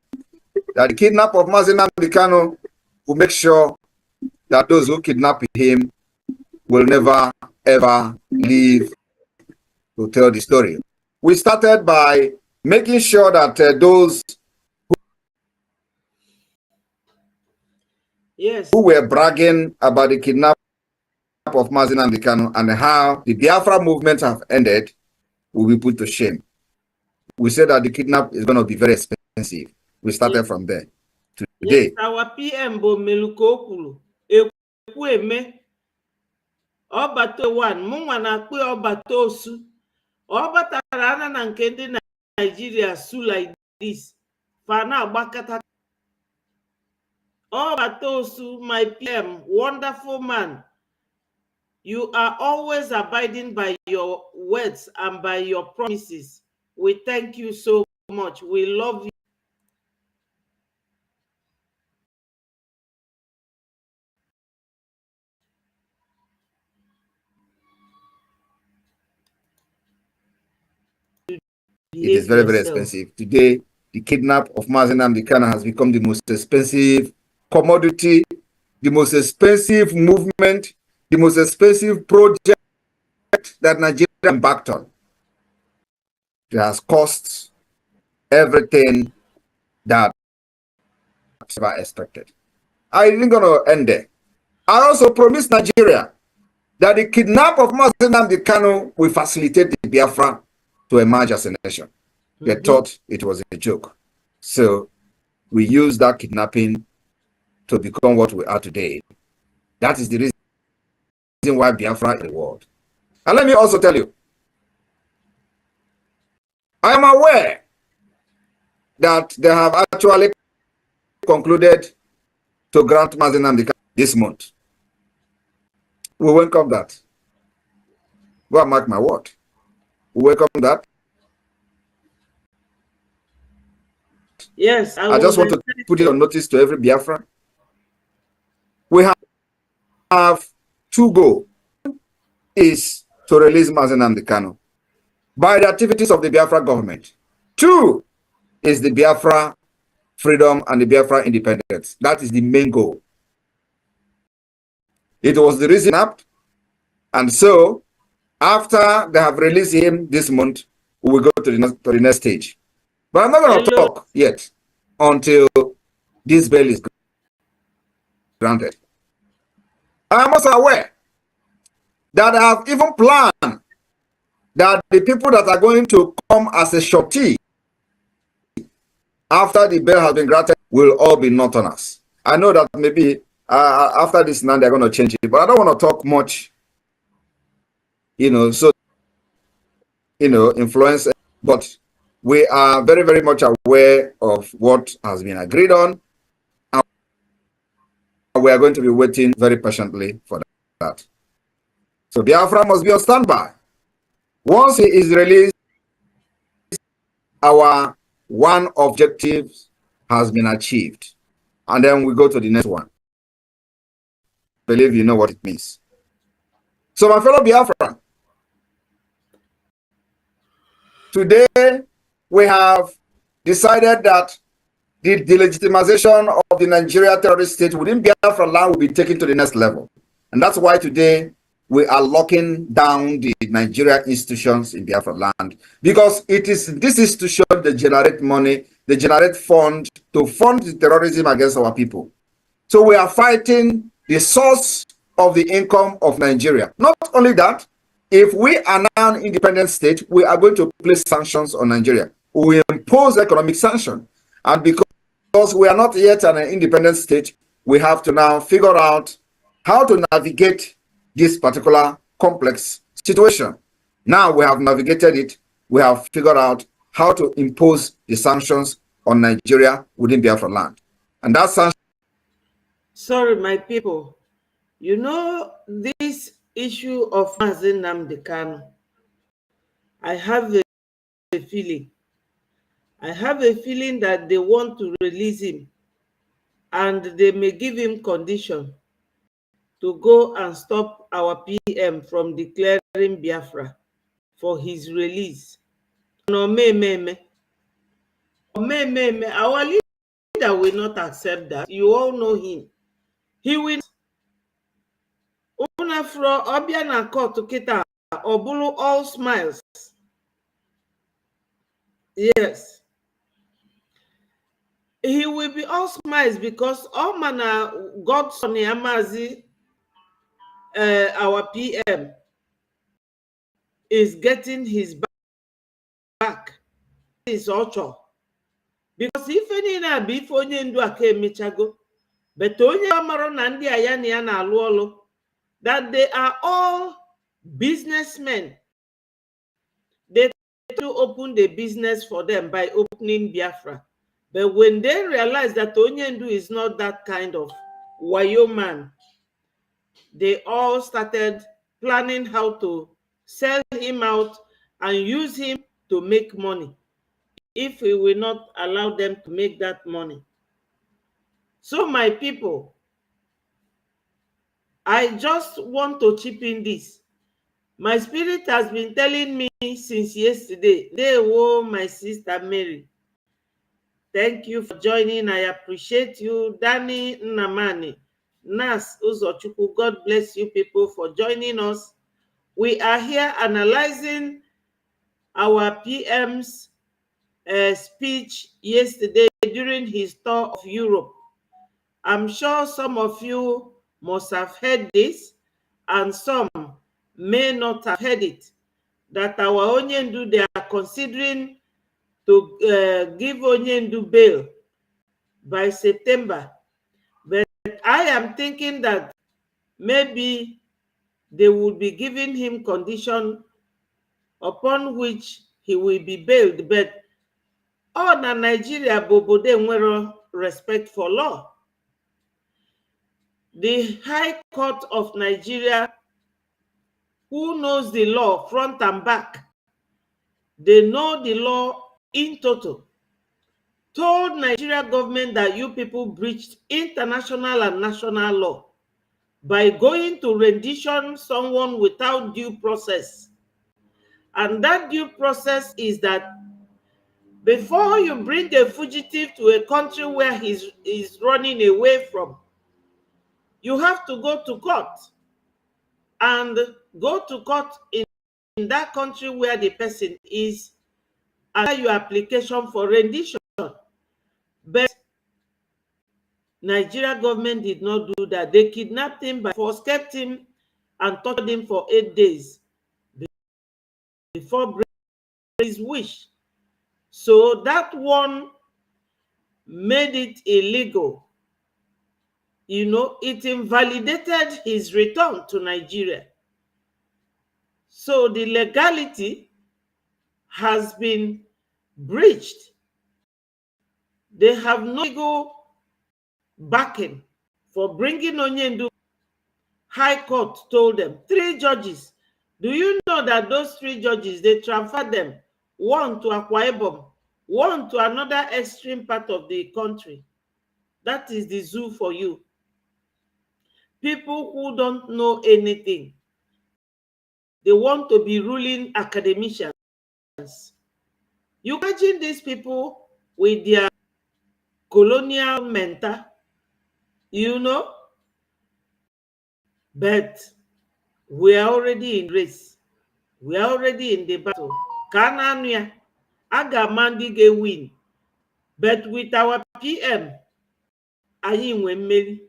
that the kidnap of Mazi Nnamdi Kanu will make sure that those who kidnap him will never, ever leave to tell the story. We started by making sure that those who were bragging about the kidnap of Mazi Nnamdi Kanu and how the Biafra movement have ended will be put to shame. We said that the kidnap is going to be very expensive. We started from there. Today, yes, our PM Bo Melukokulu Ekweme Obato one Mwana Kwe Obato Su Obatarana na nke ndị Nigeria su like this. Fana Bakata Obato Su, my PM, wonderful man. You are always abiding by your words and by your promises. We thank you so much. We love you. it is very, very expensive. Today, the kidnap of Mazi Nnamdi Kanu has become the most expensive commodity, the most expensive movement, the most expensive project that Nigeria embarked on. It has cost everything that was ever expected. I didn't going to end there. I also promised Nigeria that the kidnap of Mazi Nnamdi Kanu will facilitate the Biafra to emerge as a nation. They thought it was a joke. So we used that kidnapping to become what we are today. That is the reason why Biafra is the world. And let me also tell you, I am aware that they have actually concluded to grant Mazi Nnamdi Kanu this month. We welcome that. Go and mark my word. We welcome that. Yes, I just want to put it on notice to every Biafra. We have two goals. Is to release Mazi Nnamdi Kanu by the activities of the Biafra government. Two is the Biafra freedom and the Biafra independence. That is the main goal. It was the reason up. And so, after they have released him this month, we will go to the next stage. But I'm not going to talk yet until this bail is granted. I am also aware that I have even planned that the people that are going to come as a shorty after the bail has been granted will all be Northerners. I know that maybe after this now they're going to change it, but I don't want to talk much, so, influence. But we are very, very much aware of what has been agreed on. And we are going to be waiting very patiently for that. So Biafra must be on standby. Once he is released, our one objective has been achieved. And then we go to the next one. I believe you know what it means. So my fellow Biafra, today we have decided that the delegitimization of the Nigeria terrorist state within Biafra land will be taken to the next level. And that's why today we are locking down the Nigeria institutions in Biafra land, because it is this institution that generate money, they generate fund to fund the terrorism against our people. So we are fighting the source of the income of Nigeria. Not only that, if we are now an independent state, we are going to place sanctions on Nigeria. We impose economic sanction. And because we are not yet an independent state, we have to now figure out how to navigate this particular complex situation. Now we have navigated it. We have figured out how to impose the sanctions on Nigeria within Biafra land. And that sanction. Sorry, my people. This issue of Mazi Nnamdi Kanu, I have a feeling. I have a feeling that they want to release him, and they may give him condition to go and stop our PM from declaring Biafra for his release. No, our leader will not accept that. You all know him. He will. Unafro Obia na court kita Obulu all smiles. Yes. He will be all smiles because all manner Godson Yamazi, our PM, is getting his back. Is Ocho. Because if any na be for ndu aka emechago, but onye amaro na ndị aya na ya na alụ ọlụ, that they are all businessmen. They to open the business for them by opening Biafra. But when they realize that Onyendu is not that kind of wayo man, they all started planning how to sell him out and use him to make money, if we will not allow them to make that money. So my people, I just want to chip in this. My spirit has been telling me since yesterday, my sister Mary. Thank you for joining. I appreciate you. Danny Nnamani, Nas Uzochukwu, God bless you people for joining us. We are here analyzing our PM's speech yesterday during his tour of Europe. I'm sure some of you must have heard this, and some may not have heard it, that our Onyendu, they are considering to give Onyendu bail by September. But I am thinking that maybe they will be giving him condition upon which he will be bailed. But all na Nigeria bobo de nwere respect for law. The High Court of Nigeria, who knows the law front and back, they know the law in total, told Nigeria government that you people breached international and national law by going to rendition someone without due process. And that due process is that Before you bring a fugitive to a country where he's running away from, you have to go to court, and go to court in that country where the person is, and your application for rendition. But Nigeria government did not do that. They kidnapped him by force, kept him and tortured him for 8 days before his wish. So that one made it illegal. You know, it invalidated his return to Nigeria. So the legality has been breached. They have no legal backing for bringing Onyendu. High Court told them, 3 judges. Do you know that those 3 judges, they transferred them, one to Akwa Ibom, one to another extreme part of the country? That is the zoo for you. People who don't know anything, they want to be ruling academicians. You imagine these people with their colonial mentor, you know, but we are already in race. We are already in the battle. Kanania, Agamandi ge win. But with our PM, anyị nwe mmeri.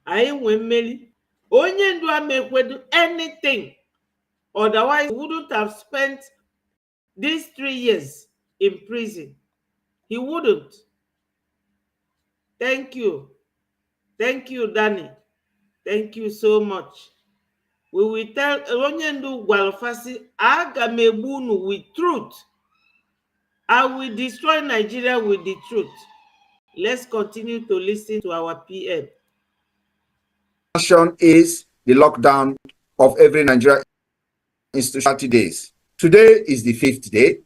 Anyị nwe mmeri. Onye ndu amekwedu anything. Otherwise, he wouldn't have spent these 3 years in prison. He wouldn't. Thank you. Thank you, Danny. Thank you so much. We will tell Onyendu Gwalfasi, aga m egbu unu with truth. I will destroy Nigeria with the truth. Let's continue to listen to our PM. Is the lockdown of every Nigeria institution 30 days. Today is the 5th day.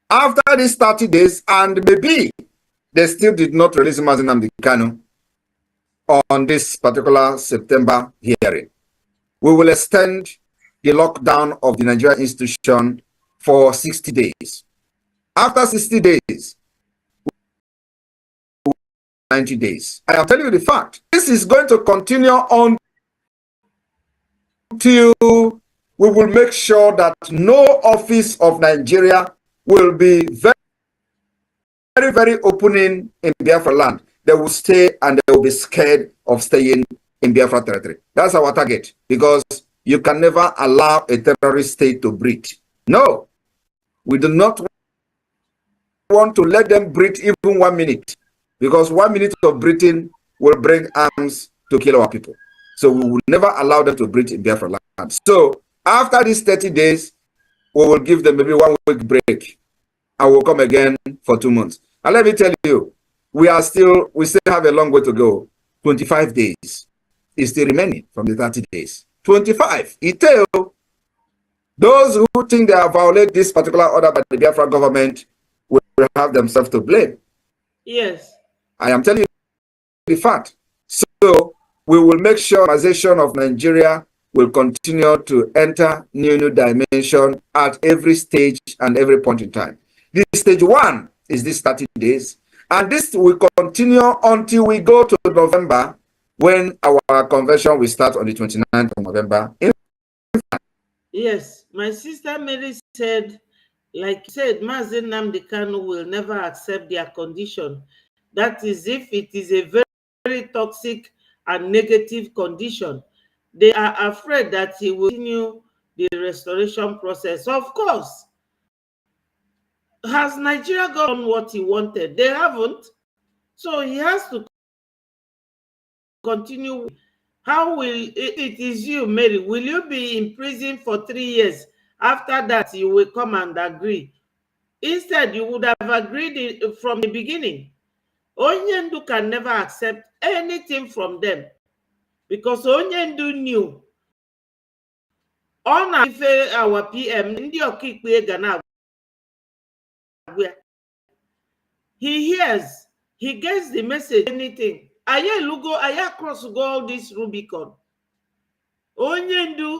After these 30 days, and maybe they still did not release Mazi Nnamdi Kanu on this particular September hearing, we will extend the lockdown of the Nigeria institution for 60 days. After 60 days, 90 days. I am telling you the fact. This is going to continue on until we will make sure that no office of Nigeria will be very opening in Biafra land. They will stay and they will be scared of staying in Biafra territory. That's our target, because you can never allow a terrorist state to breathe. No, we do not want to let them breathe even 1 minute, because 1 minute of breathing will bring arms to kill our people. So we will never allow them to breathe in Biafra land. So after these 30 days, we will give them maybe 1 week break, and we'll come again for 2 months. And let me tell you, we still have a long way to go. 25 days is still remaining from the 30 days. 25. It tells those who think they have violated this particular order by the Biafra government will have themselves to blame. Yes. I am telling you the fact. So we will make sure the organization of Nigeria will continue to enter new dimension at every stage and every point in time. This stage 1 is this 30 days. And this will continue until we go to November, when our convention will start on the 29th of November. Yes, my sister Mary said, like you said, Mazi Nnamdi Kanu will never accept their condition. That is if it is a very toxic and negative condition. They are afraid that he will continue the restoration process. Of course. Has Nigeria done what he wanted? They haven't. So he has to continue. How will it is you, Mary? Will you be in prison for 3 years? After that, you will come and agree. Instead, you would have agreed from the beginning. Onyendu can never accept anything from them, because Onyendu knew on our PM, he hears, he gets the message, anything. Aya Lugo, Aya cross go all this Rubicon. Onyendu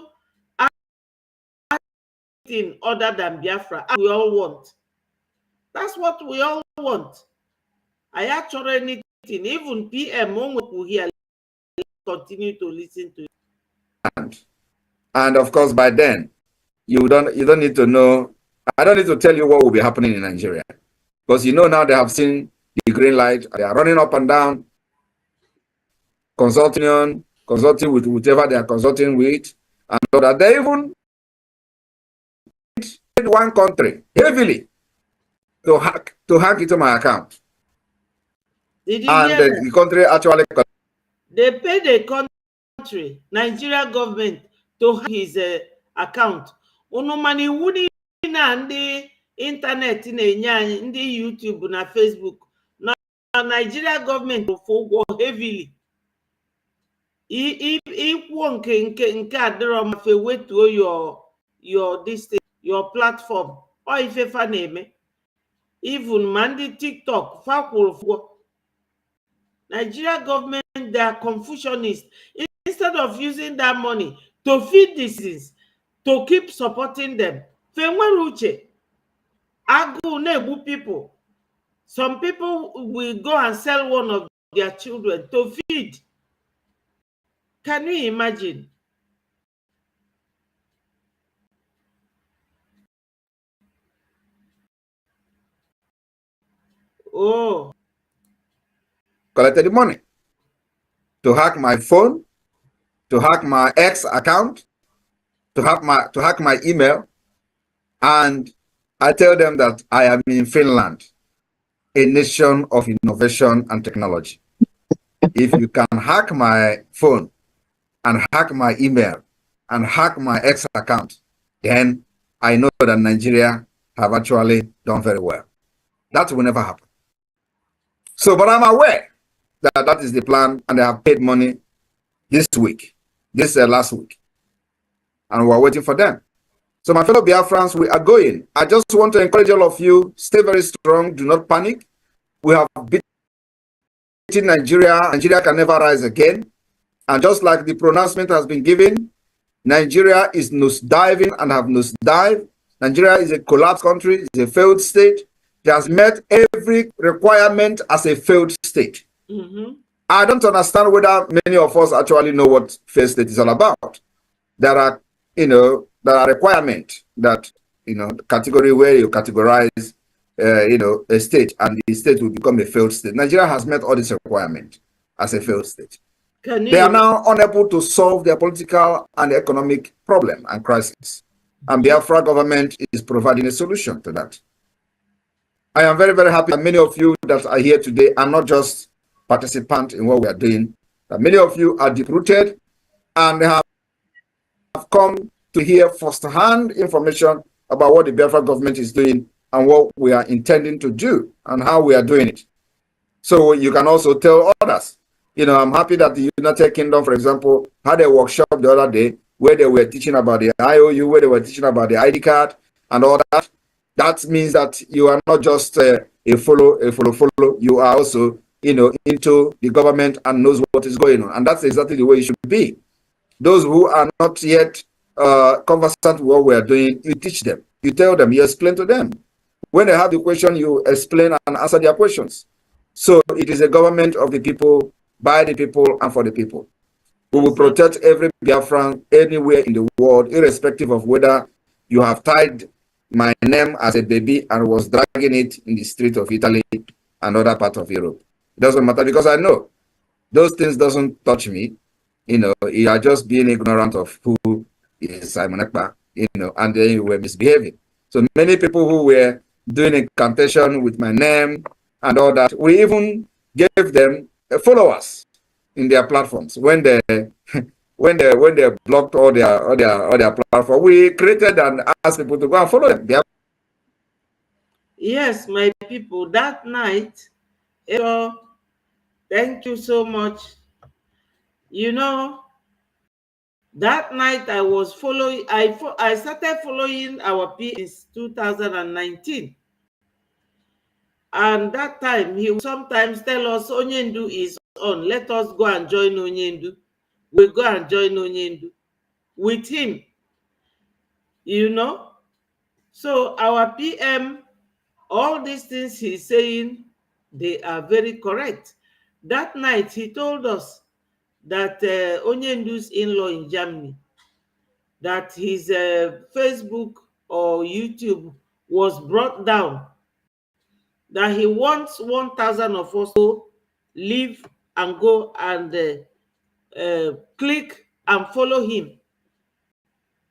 anything other than Biafra, we all want. That's what we all want. I actually anything, even PM who here continue to listen to it. And of course, by then, you don't need to know. I don't need to tell you what will be happening in Nigeria, because you know now they have seen the green light. They are running up and down, consulting with whatever they are consulting with, and that they even paid one country heavily to hack into my account. Did you hear that? The country actually they paid a country, Nigeria government, to hack his account. Money wouldn't and the internet in the YouTube na Facebook. Now Nigeria government for heavily. Ikwu nke adịrọ mfe wetuo your this thing, your platform. Or if na-eme. Even man the TikTok fakwụrụ. Nigeria government, they are Confucianists. Instead of using that money to feed disease, to keep supporting them, Fenweruche, Agu Nebu people. Some people will go and sell one of their children to feed. Can you imagine? Oh. collected the money to hack my phone, to hack my X account, to hack my email, and I tell them that I am in Finland, a nation of innovation and technology. If you can hack my phone and hack my email and hack my X account, then I know that Nigeria have actually done very well. That will never happen. So, but I'm aware that that is the plan, and they have paid money this week, last week, and we're waiting for them. So my fellow Biafrans, we are going. I just want to encourage all of you, stay very strong, do not panic. We have beaten Nigeria. Nigeria can never rise again. And just like the pronouncement has been given, Nigeria is nosediving and have nosedived. Nigeria is a collapsed country, it's a failed state. It has met every requirement as a failed state. I don't understand whether many of us actually know what failed state is all about. There are, there are requirements that, category where you categorize, a state, and the state will become a failed state. Nigeria has met all these requirements as a failed state. They are now unable to solve their political and economic problem and crisis. And the Biafra government is providing a solution to that. I am very, very happy that many of you that are here today are not just participants in what we are doing, that many of you are deep-rooted and have come to hear first-hand information about what the Biafra government is doing and what we are intending to do and how we are doing it. So you can also tell others. I'm happy that the United Kingdom, for example, had a workshop the other day where they were teaching about the IOU, where they were teaching about the ID card and all that. That means that you are not just a follow. You are also, into the government and knows what is going on. And that's exactly the way it should be. Those who are not yet conversant with what we are doing, you teach them. You tell them, you explain to them. When they have the question, you explain and answer their questions. So it is a government of the people, by the people, and for the people. We will protect every Biafran anywhere in the world, irrespective of whether you have tied my name as a baby and was dragging it in the street of Italy and other parts of Europe. It doesn't matter, because I know those things doesn't touch me. You are just being ignorant of who is Simon Ekpa, and then you were misbehaving. So many people who were doing incantation with my name and all that, we even gave them followers in their platforms when they when they blocked all their platform. We created and asked people to go and follow them. Yes, my people, that night, thank you so much. That night I was following, I started following our P in 2019. And that time, he would sometimes tell us, Onyendu is on. Let us go and join Onyendu. We go and join Onyendu with him. So our PM All these things he's saying, they are very correct. That night, he told us that Onyendu's in-law in Germany, that his Facebook or YouTube was brought down, that he wants 1,000 of us to leave and go and click and follow him.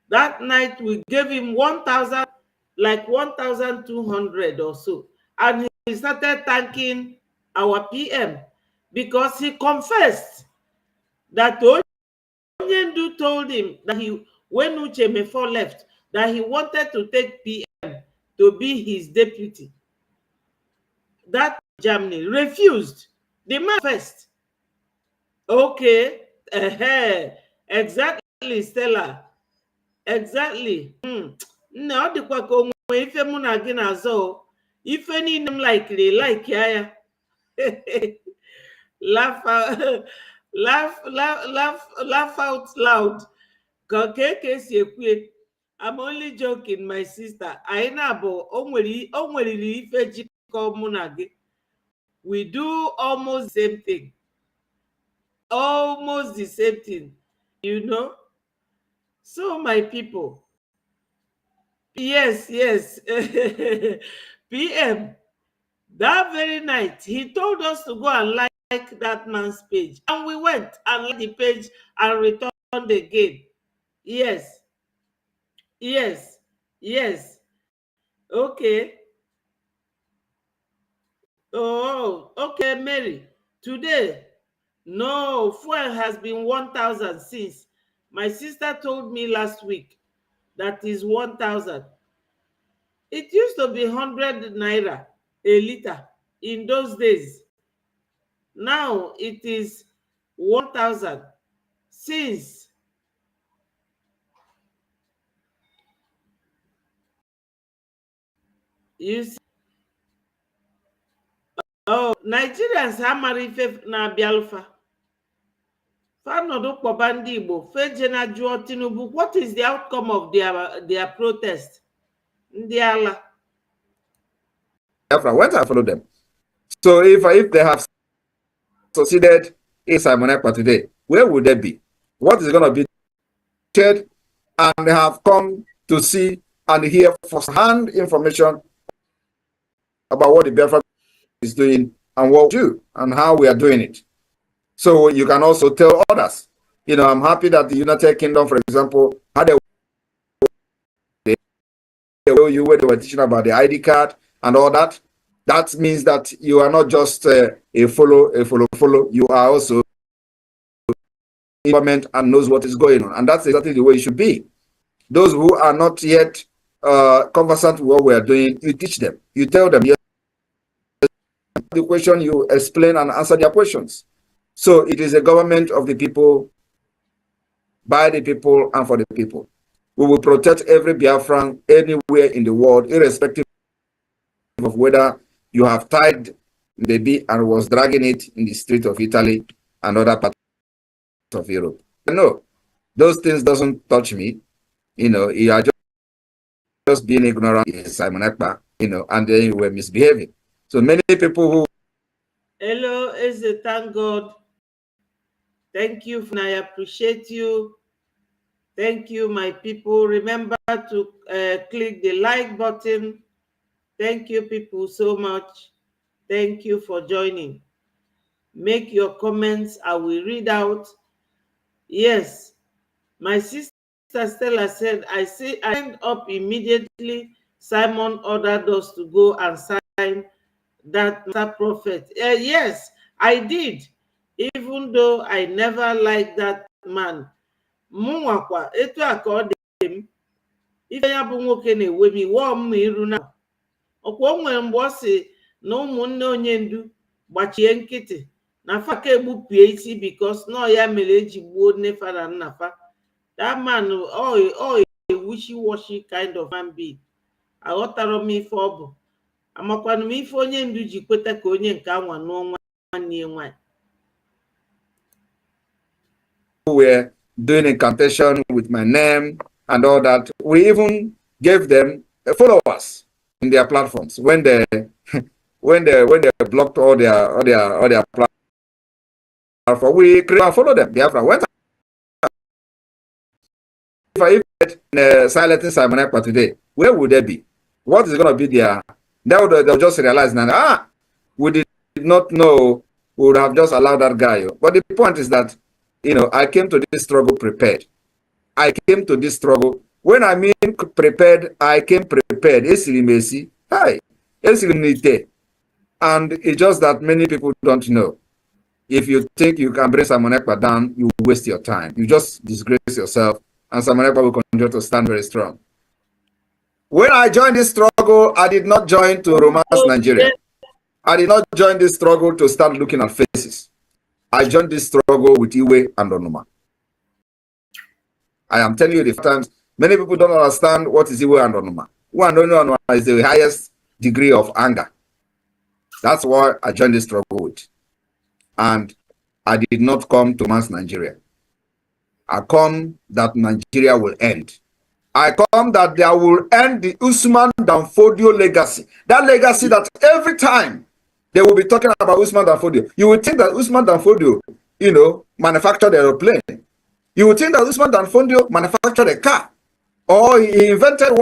That night, we gave him 1,000, like 1,200 or so. And he started thanking our PM because he confessed that Onyendu told him that when Uche Mefo left, that he wanted to take PM to be his deputy. That Germany refused. The man first. Okay. Exactly, Stella. Exactly. Nne ọ dịkwa ka onwe ife mụ na gị na-azọ ife niile m likiri like ya. Laugh out, laugh out loud. Ka esi ekwu. I'm only joking, my sister. Anyị na-abụ o nweriri ife jikọ mụ na gị. We do almost the same thing. Almost the same thing, you know. So my people, yes, PM, that very night, he told us to go and like that man's page. And we went and liked the page and returned again. Yes. Okay. Oh, okay, Mary. Today, no, fuel has been 1,000 since. My sister told me last week that is 1,000. It used to be 100 naira a liter in those days. Now it is 1,000 since. You see? Oh, Nigerians amara ife na-abịa alfa. Fanodo kpọba ndị Igbo feje na jụọ Tinubu, what is the outcome of their protest? Ndị ala. Biafra went and followed them. So if they have succeeded in Simon Ekpa today, where would they be? What is going to be shared? And they have come to see and hear first-hand information about what the Biafra is doing and what we do and how we are doing it. So you can also tell others. You know, I'm happy that the United Kingdom, for example, had a you where they were teaching about the ID card and all that. That means that you are not just a follow. You are also government and knows what is going on. And that's exactly the way it should be. Those who are not yet conversant with what we are doing, you teach them. You tell them, yes, the question, you explain and answer their questions. So it is a government of the people, by the people, and for the people. We will protect every Biafran anywhere in the world, irrespective of whether you have tied the baby and was dragging it in the street of Italy and other parts of Europe. No, those things doesn't touch me. You know, you are just being ignorant, Simon Ekpa, you know, and then you were misbehaving. So many people who... Hello, Eze, thank God. Thank you, and I appreciate you. Thank you, my people. Remember to click the like button. Thank you, people, so much. Thank you for joining. Make your comments. I will read out. Yes, my sister Stella said, I end up immediately. Simon ordered us to go and sign that prophet. Yes, I did. Even though I never liked that man. Mụnwakwa etu a ka ọ dị m ife ya bụ nwoke na-ewe m iwe ọmụma iru na ọkwa o nwere mgbe ọ sị na ụmụnne Onyendu gbachie nkịtị na faka egbupie isi bikos nọ ya mere eji gbuo nnefa na nnafa. That man a wishy-washy kind of man being. Aghọtara m ife ọ bụ. Amakwanụ m ife Onyendu ji kweta ka onye nke anwa n'ọnwa nwanne ya nwanyị. Were doing incantation with my name and all that. We even gave them followers. in their platforms when they when they blocked all their platform. We follow them. Biafra went. If I even silencing Simon Ekpa today, where would they be? What is going to be their? They'll just realize now. We did not know. We would have just allowed that guy. But the point is that, I came to this struggle prepared. I came to this struggle. When I mean prepared, I came prepared. Hi. And it's just that many people don't know. If you think you can bring Simon Ekpa down, you waste your time. You just disgrace yourself, and Simon Ekpa will continue to stand very strong. When I joined this struggle, I did not join to romance Nigeria. I did not join this struggle to start looking at faces. I joined this struggle with Iwe and Onuma. I am telling you the times, many people don't understand what is Iwe and Onuma. Iwe and Onuma is the highest degree of anger. That's why I joined this struggle with. And I did not come to mass Nigeria. I come that Nigeria will end. I come that there will end the Usman Danfodio legacy. That legacy that every time they will be talking about Usman Danfodio, you would think that Usman Danfodio, manufactured an aeroplane. You would think that Usman Danfodio manufactured a car, or he invented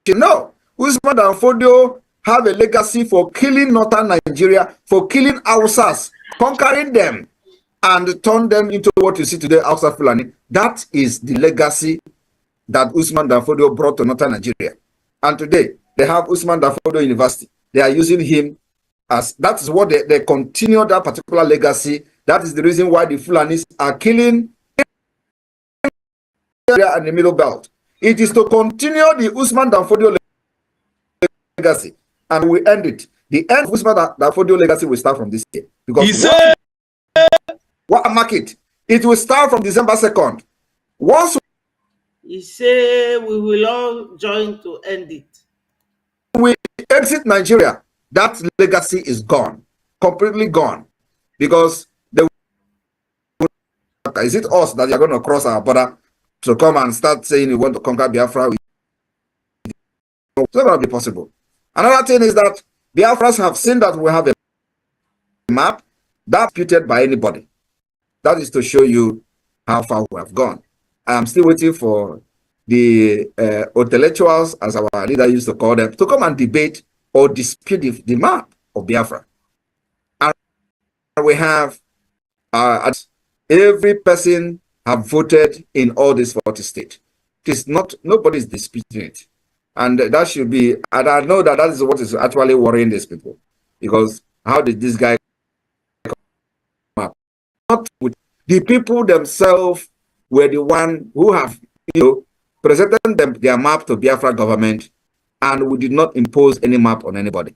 no. Usman Danfodio have a legacy for killing northern Nigeria, for killing Hausas, conquering them, and turn them into what you see today outside Fulani. That is the legacy that Usman Danfodio brought to northern Nigeria. And today, they have Usman Danfodio University. They are using him as, that is what they continue that particular legacy. That is the reason why the Fulanis are killing in the Middle Belt. It is to continue the Usman Danfodio legacy, and we end it. The end of Usman Danfodio legacy will start from this year. Because what market? It will start from December 2nd. Once he say we will all join to end it. We exit Nigeria, that legacy is gone, completely gone. Because is it us that are going to cross our border to come and start saying we want to conquer Biafra? It's not going to be possible. Another thing is that Biafras have seen that we have a map that's disputed by anybody. That is to show you how far we have gone. I am still waiting for the intellectuals, as our leader used to call them, to come and debate or dispute the map of Biafra. And we have, every person have voted in all these 40 states. It is not, nobody is disputing it. And that should be, and I know that that is what is actually worrying these people. Because how did this guy come up? Not with the people themselves were the one who have, presented them their map to Biafra government, and we did not impose any map on anybody.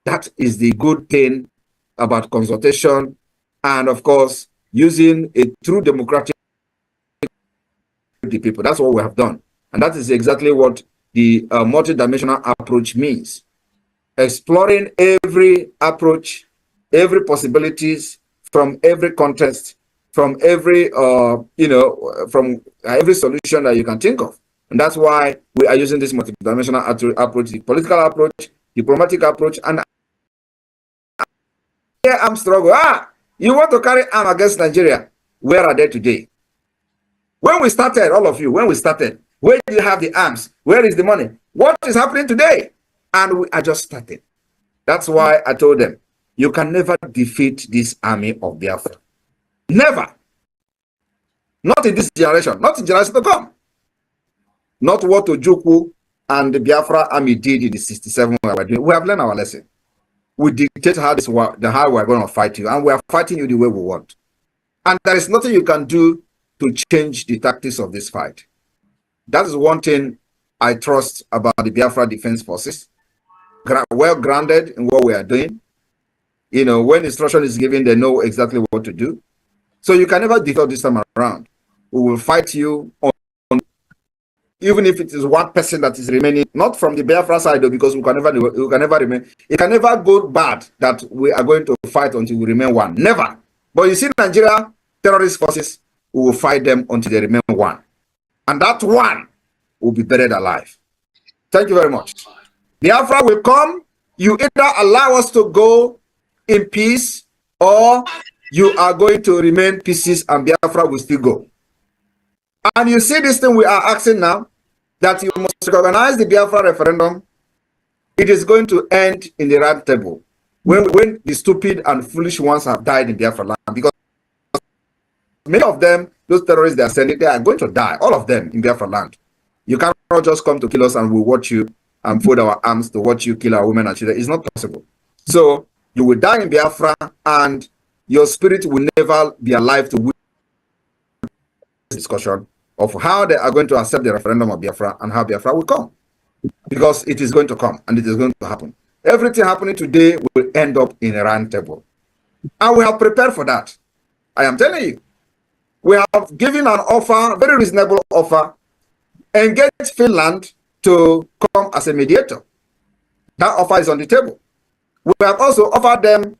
That is the good thing about consultation, and of course, using a true democratic the people. That's what we have done. And that is exactly what the multidimensional approach means. Exploring every approach, every possibilities from every context, from every, from every solution that you can think of. And that's why we are using this multidimensional approach, the political approach, diplomatic approach, and arm struggle. You want to carry arm against Nigeria? Where are they today? When we started, all of you, when we started, where do you have the arms? Where is the money? What is happening today? And we are just starting. That's why I told them, you can never defeat this army of Biafra. Never. Not in this generation, not in generation to come. Not what Ojukwu and the Biafra army did in the 67 we were doing. We have learned our lesson. We dictate how we're going to fight you, and we are fighting you the way we want. And there is nothing you can do to change the tactics of this fight. That is one thing I trust about the Biafra Defense Forces. Well grounded in what we are doing. When instruction is given, they know exactly what to do. So you can never defeat this time around. We will fight you on, even if it is one person that is remaining, not from the Biafra side, though, because we can never remain. It can never go bad that we are going to fight until we remain one. Never. But you see, Nigeria terrorist forces, we will fight them until they remain one. And that one will be buried alive. Thank you very much. Biafra will come. You either allow us to go in peace, or you are going to remain pieces and Biafra will still go. And you see this thing we are asking now, that you must recognize the Biafra referendum. It is going to end in the round table when the stupid and foolish ones have died in Biafra land, because many of them, those terrorists they are sending, they are going to die, all of them in Biafra land. You cannot just come to kill us and we'll watch you and fold our arms to watch you kill our women and children. It's not possible. So you will die in Biafra and your spirit will never be alive to witness discussion of how they are going to accept the referendum of Biafra and how Biafra will come. Because it is going to come and it is going to happen. Everything happening today will end up in a round table. And we have prepared for that. I am telling you. We have given an offer, very reasonable offer, engage Finland to come as a mediator. That offer is on the table. We have also offered them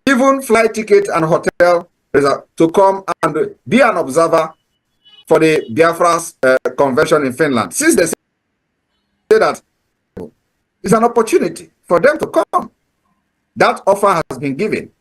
even flight ticket and hotel to come and be an observer for the Biafra's convention in Finland. Since they say that it's an opportunity for them to come. That offer has been given.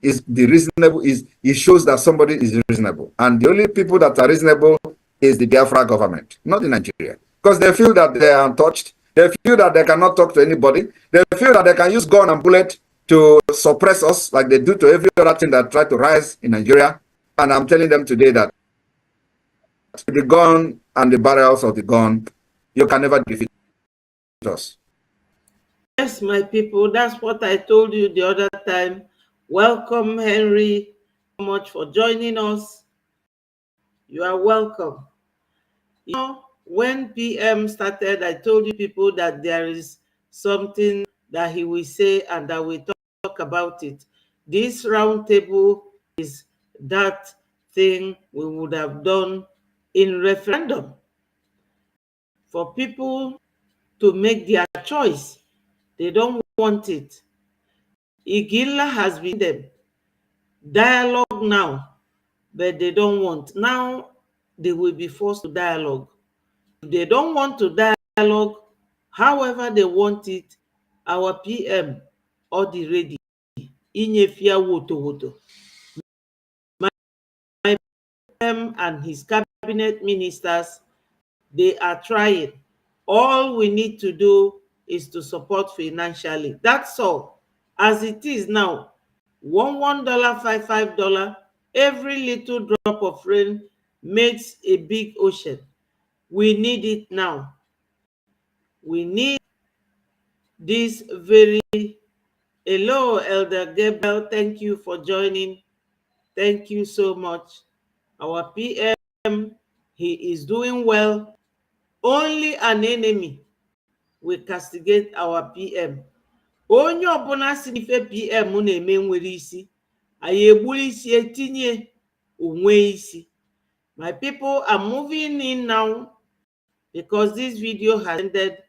Is the reasonable, it shows that somebody is reasonable. And the only people that are reasonable is the Biafra government, not in Nigeria. Because they feel that they are untouched. They feel that they cannot talk to anybody. They feel that they can use gun and bullet to suppress us like they do to every other thing that try to rise in Nigeria. And I'm telling them today that the gun and the barrels of the gun, you can never defeat us. Yes, my people, that's what I told you the other time. Welcome, Henry, so much for joining us. You are welcome. You know, when PM started, I told you people that there is something that he will say and that we talk about it. This round table is that thing we would have done in referendum for people to make their choice. They don't want it. Igila has been them. Dialogue now, but they don't want. Now they will be forced to dialogue. If they don't want to dialogue, however they want it, our PM or the ready. Inyefia woto woto. My PM and his cabinet ministers, they are trying. All we need to do is to support financially. That's all. As it is now, $1, $5, every little drop of rain makes a big ocean. We need it now. We need this very. Hello, Elder Gabriel. Thank you for joining. Thank you so much. Our PM, he is doing well. Only an enemy will castigate our PM. Onye ọbụla si n'ife PM na-eme nwere isi, anyị egburu isi etinye onwe isi. My people are moving in now because this video has ended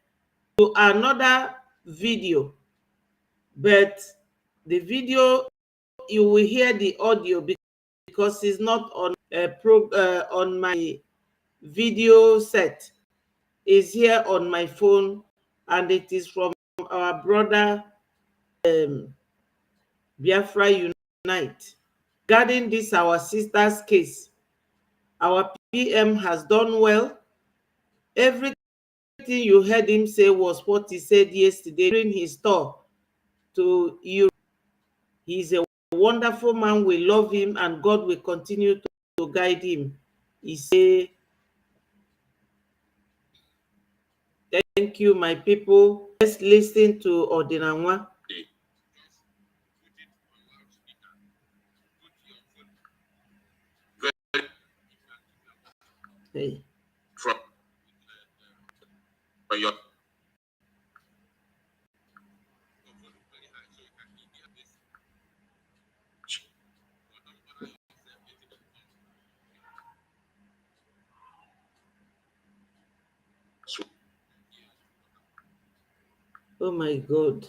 to another video. But the video, you will hear the audio because it's not on on my video set. It's here on my phone, and it is from our brother Biafra Unite. Regarding this, our sister's case, our PM has done well. Everything you heard him say was what he said yesterday during his tour to Europe. He's a wonderful man. We love him, and God will continue to guide him. He said, thank you, my people. Let's listen to Odinanwa. Hey. Oh my God.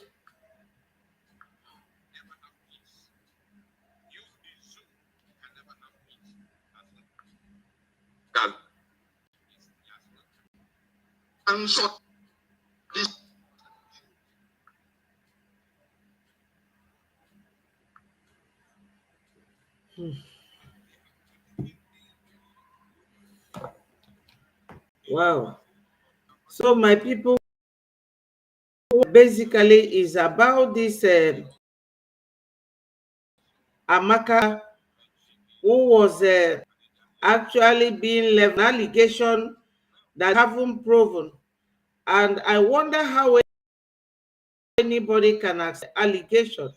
and sort this. Wow. So my people, basically is about this Amaka, who was actually being left an allegation that haven't proven. And I wonder how anybody can accept allegation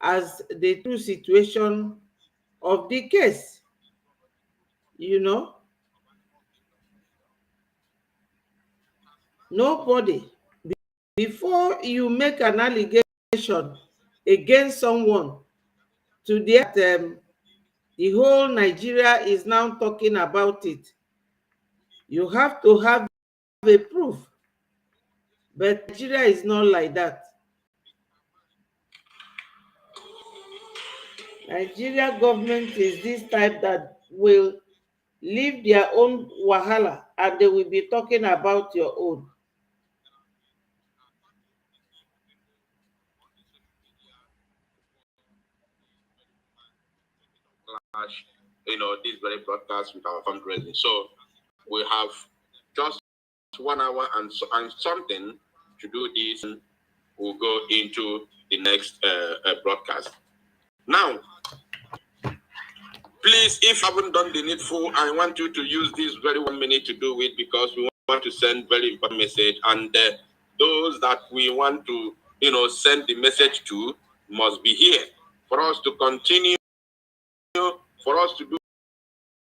as the true situation of the case. You know, nobody. Before you make an allegation against someone, to the whole Nigeria is now talking about it, you have to have a proof. But Nigeria is not like that. Nigeria government is this type that will leave their own wahala and they will be talking about your own. This very broadcast with our fundraising. So we have just 1 hour and something to do this. We'll go into the next broadcast. Now, please, if you haven't done the needful, I want you to use this very 1 minute to do it, because we want to send very important message, and those that we want to, send the message to must be here for us to continue, for us to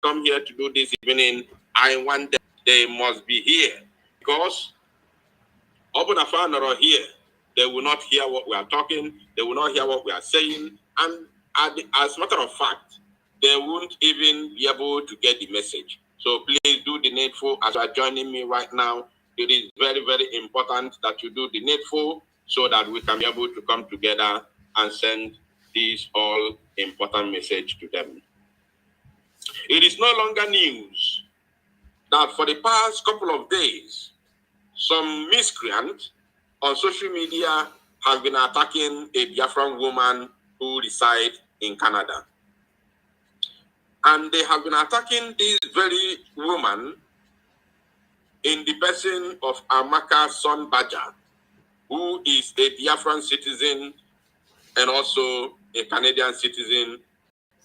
come here to do this evening. I want them, they must be here, because open a fan or here, they will not hear what we are talking, they will not hear what we are saying, and as a matter of fact, they won't even be able to get the message. So please do the needful. As you are joining me right now, it is very, very important that you do the needful so that we can be able to come together and send this all important message to them. It is no longer news that for the past couple of days, some miscreant on social media have been attacking a Biafran woman who resides in Canada. And they have been attacking this very woman in the person of Amaka's son Baja, who is a Biafran citizen and also a Canadian citizen,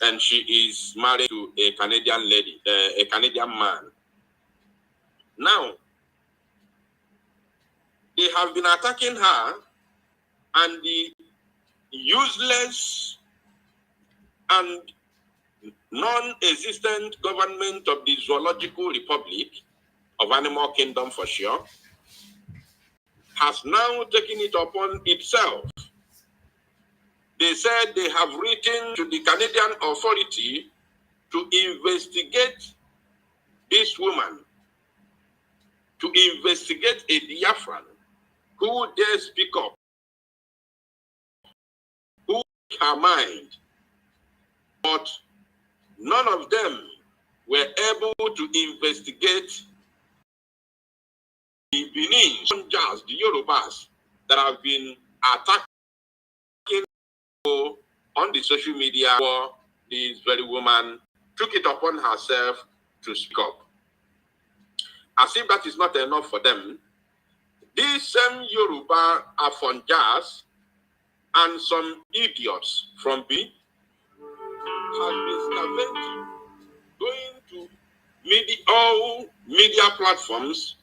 and she is married to a Canadian lady, a Canadian man. Now, they have been attacking her, and the useless and non-existent government of the Zoological Republic of Animal Kingdom, for sure, has now taken it upon itself. They said they have written to the Canadian authority to investigate this woman, to investigate a Biafran who dare speak up, who her mind, but none of them were able to investigate the Benin, the Yorubas that have been attacking on the social media. For this very woman took it upon herself to speak up. As if that is not enough for them, these same Yoruba Afonjas and some idiots from B have been scavenging, going to all media platforms,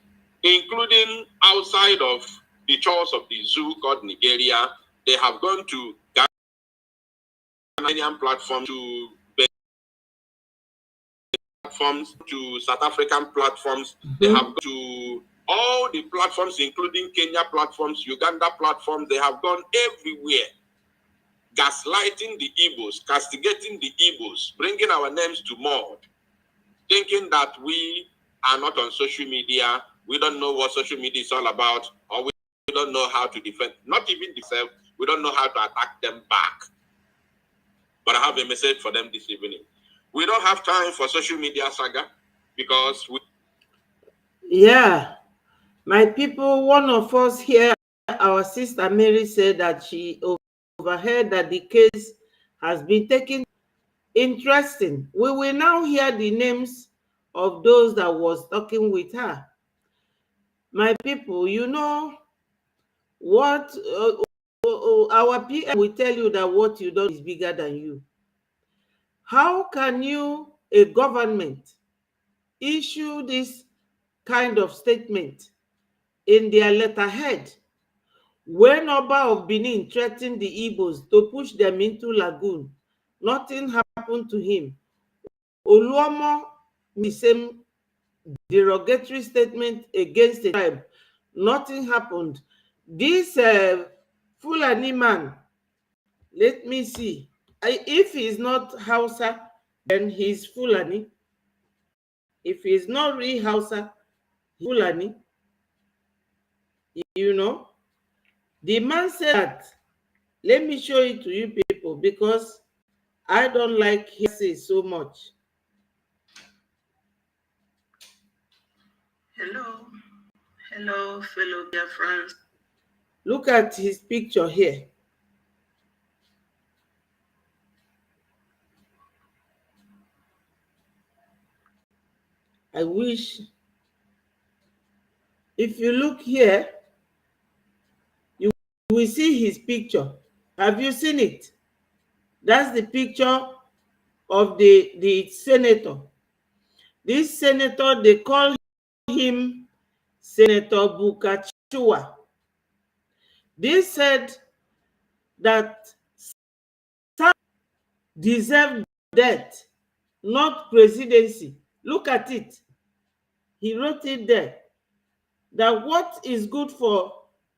including outside of the shores of the zoo called Nigeria. They have gone to Ghanaian platform, to platforms, to South African platforms. They have gone to all the platforms, including Kenya platforms, Uganda platforms. They have gone everywhere, gaslighting the Igbos, castigating the Igbos, bringing our names to mud, thinking that we are not on social media, we don't know what social media is all about, or we don't know how to defend, not even themselves, we don't know how to attack them back. But I have a message for them this evening. We don't have time for social media saga, because Yeah, my people, one of us here, our sister Mary, said that she overheard that the case has been taken. Interesting. We will now hear the names of those that was talking with her. My people, you know what our PM will tell you, that what you do is bigger than you. How can you, a government, issue this kind of statement in their letterhead when Oba of Benin threatened the Igbos to push them into lagoon? Nothing happened to him. Oluomo, the same derogatory statement against the tribe. Nothing happened. This Fulani man, let me see. If he's not Hausa, then he's Fulani. If he's not really Hausa, he's Fulani. You know, the man said that. Let me show it to you people, because I don't like hearsay so much. Hello. Hello, fellow Biafrans. Look at his picture here. I wish, if you look here, you will see his picture. Have you seen it? That's the picture of the senator. This senator, they call him Senator Bukachua. They said that some deserve death, not presidency. Look at it. He wrote it there, that what is good for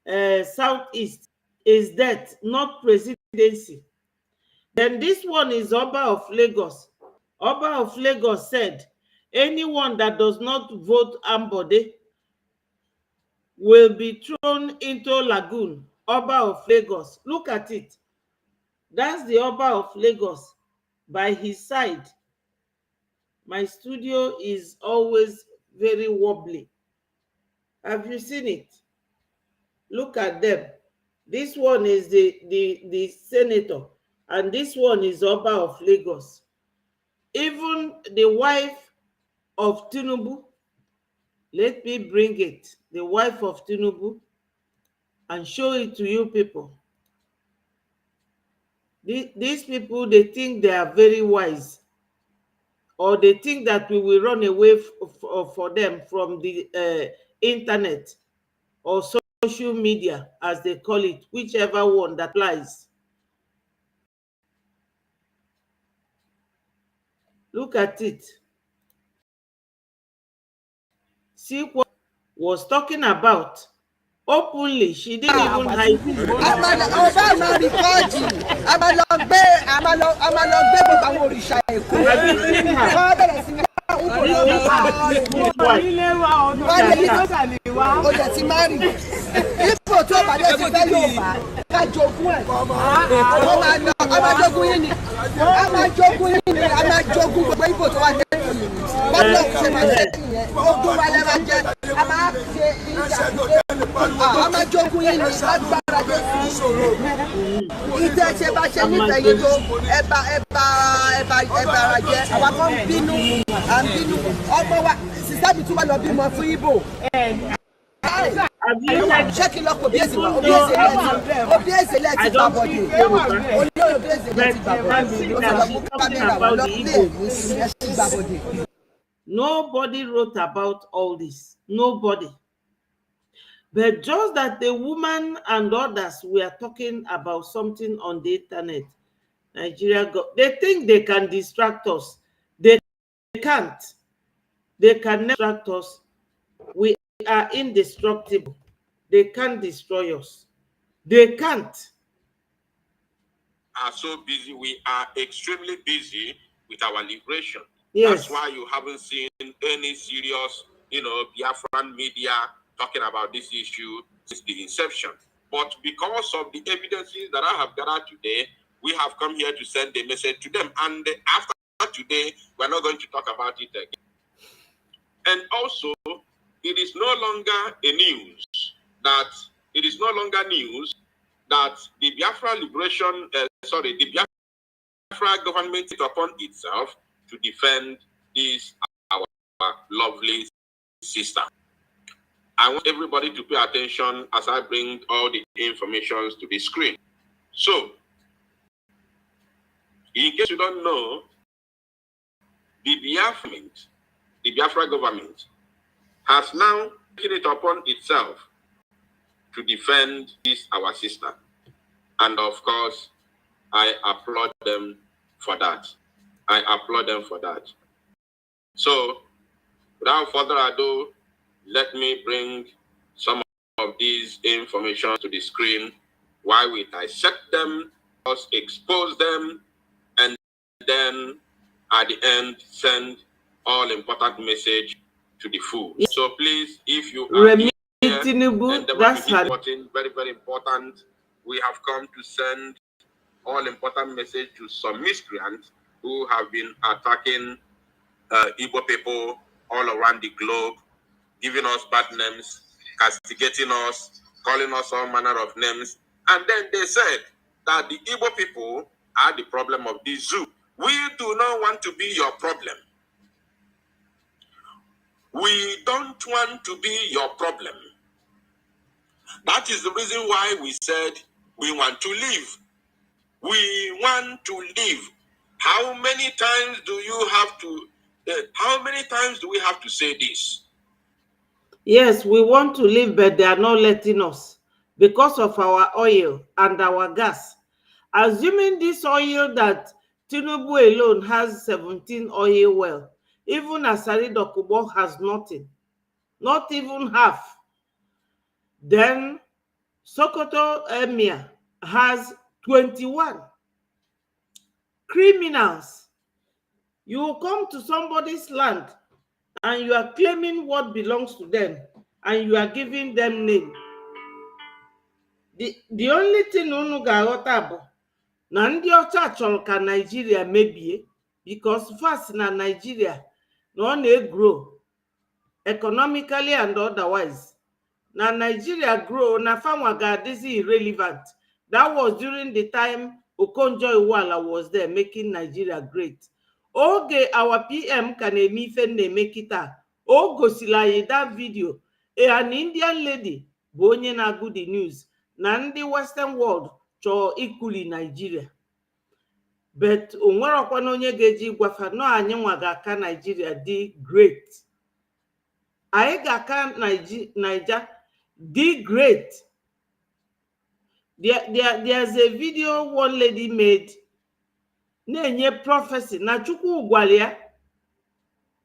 Southeast is death, not presidency. Then this one is Oba of Lagos. Oba of Lagos said, anyone that does not vote Ambode will be thrown into lagoon. Oba of Lagos. Look at it. That's the Oba of Lagos. By his side, my studio is always very wobbly. Have you seen it? Look at them. This one is the senator, and this one is Oba of Lagos. Even the wife of Tinubu, let me bring it, the wife of Tinubu, and show it to you people. These people, they think they are very wise, or they think that we will run away for them from the internet or social media, as they call it, whichever one that applies. Look at it. See what was talking about openly. She didn't even hide it. ọba máa rìkọ́ọ̀dì a máa lọ gbé gbogbo àwọn òrìṣà èkó wọ́n bẹ̀rẹ̀ sí ní ó jẹ́ ti máa rì ipò tó bàdé ti fẹ́ yóò bá ká jogún ẹ̀ ó máa lọ a máa jogún yín ni a máa jogún gbogbo ipò tó wà lẹ́yìn yìí wọ́n lọ ṣe máa ṣe ìyẹn ogún wa lẹ́ máa jẹ a máa ṣe ìjà a máa jogún yín ni lágbára dé ìtẹ́ ṣe bá ṣe nífẹ̀ẹ́ yìí tó ẹ̀bà ara jẹ àwa kan bínú à ń bínú ọmọ wa sísá mi tún wà lọ bímọ fún Ìgbò. Ṣé kí lọ kò bí èsì lẹ́ẹ̀tì gbàbọ̀dé olóyè bí èsì lẹ́ẹ̀tì gbàbọ̀dé ó ti lọ mú kámẹ́rà wọn lọ́kùnrin ẹ̀sìn gbàbọ̀dé. Nobody wrote about all this. Nobody. But just that the woman and others were talking about something on the internet. Nigeria, they think they can distract us. They can't. They can never distract us. We are indestructible. They can't destroy us. They can't. Are so busy. We are extremely busy with our liberation. Yes. That's why you haven't seen any serious, Biafran media talking about this issue since the inception. But because of the evidences that I have gathered today, we have come here to send a message to them. And after today, we're not going to talk about it again. And also, the it is no longer a news that the Biafra the Biafra government took upon itself to defend this our lovely sister. I want everybody to pay attention as I bring all the information to the screen. So, in case you don't know, the Biafra government has now taken it upon itself to defend this our sister. And of course, I applaud them for that. So, without further ado, let me bring some of these information to the screen while we dissect them, expose them, and then at the end send all important message to the full. So please, if you are here, that's her. Very, very important. We have come to send all important message to some miscreants who have been attacking Igbo people all around the globe, giving us bad names, castigating us, calling us all manner of names. And then they said that the Igbo people are the problem of the zoo. We do not want to be your problem. We don't want to be your problem. That is the reason why we said we want to live. We want to live. How many times do we have to say this? Yes, we want to live, but they are not letting us because of our oil and our gas. Assuming this oil that Tinubu alone has 17 oil well, even Asari Dokubo has nothing, not even half. Then Sokoto Emir has 21 criminals. You will come to somebody's land and you are claiming what belongs to them and you are giving them name. The only thing unu ga-aghọta bụ na ndị ọcha chọrọ ka Nigeria mebie, because first na Nigeria na ọ na-grow economically and otherwise. Na Nigeria grow na fanwa ga-adịzi irrelevant. That was during the time Okonjo-Iweala was there making Nigeria great. Oge our PM ka na-eme ife na-eme kịta, o gosila anyị that video, an Indian lady bụ onye na-agụ the news na ndị Western world chọọ ikuli Nigeria, but onwerọkwa na onye ga-eji gwafa no anyị nwa ga-aka Nigeria dị great. Anyị ga-aka Naija dị great. There's a video one lady made na-enye prophecy na Chukwu gwara ya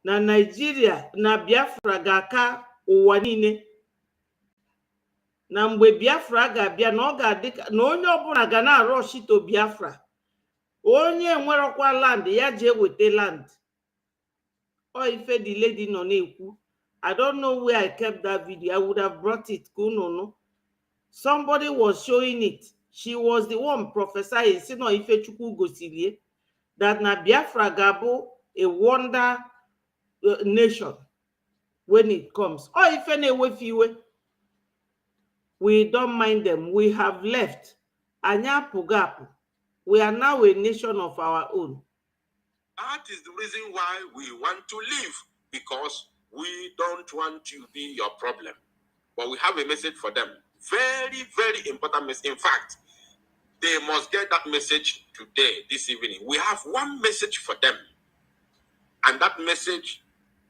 na Nigeria na Biafra ga-aka ụwa niile, na mgbe Biafra ga-abịa na ọ ga-adị na onye ọbụla ga na-arọshi to Biafra. Onye nwerọkwa land ya je wete land. Ọ ife the lady nọ na-ekwu. I don't know where I kept that video. I would have brought it. No. Somebody was showing it. She was the one prophesying. Si no ife Chukwu gosilie that na Biafra gabo a wonder nation when it comes. Oh, if any way, we don't mind them. We have left. Anya Pugapu. We are now a nation of our own. That is the reason why we want to live, because we don't want to be your problem. But we have a message for them. Very, very important message. In fact, they must get that message today, this evening. We have one message for them. And that message,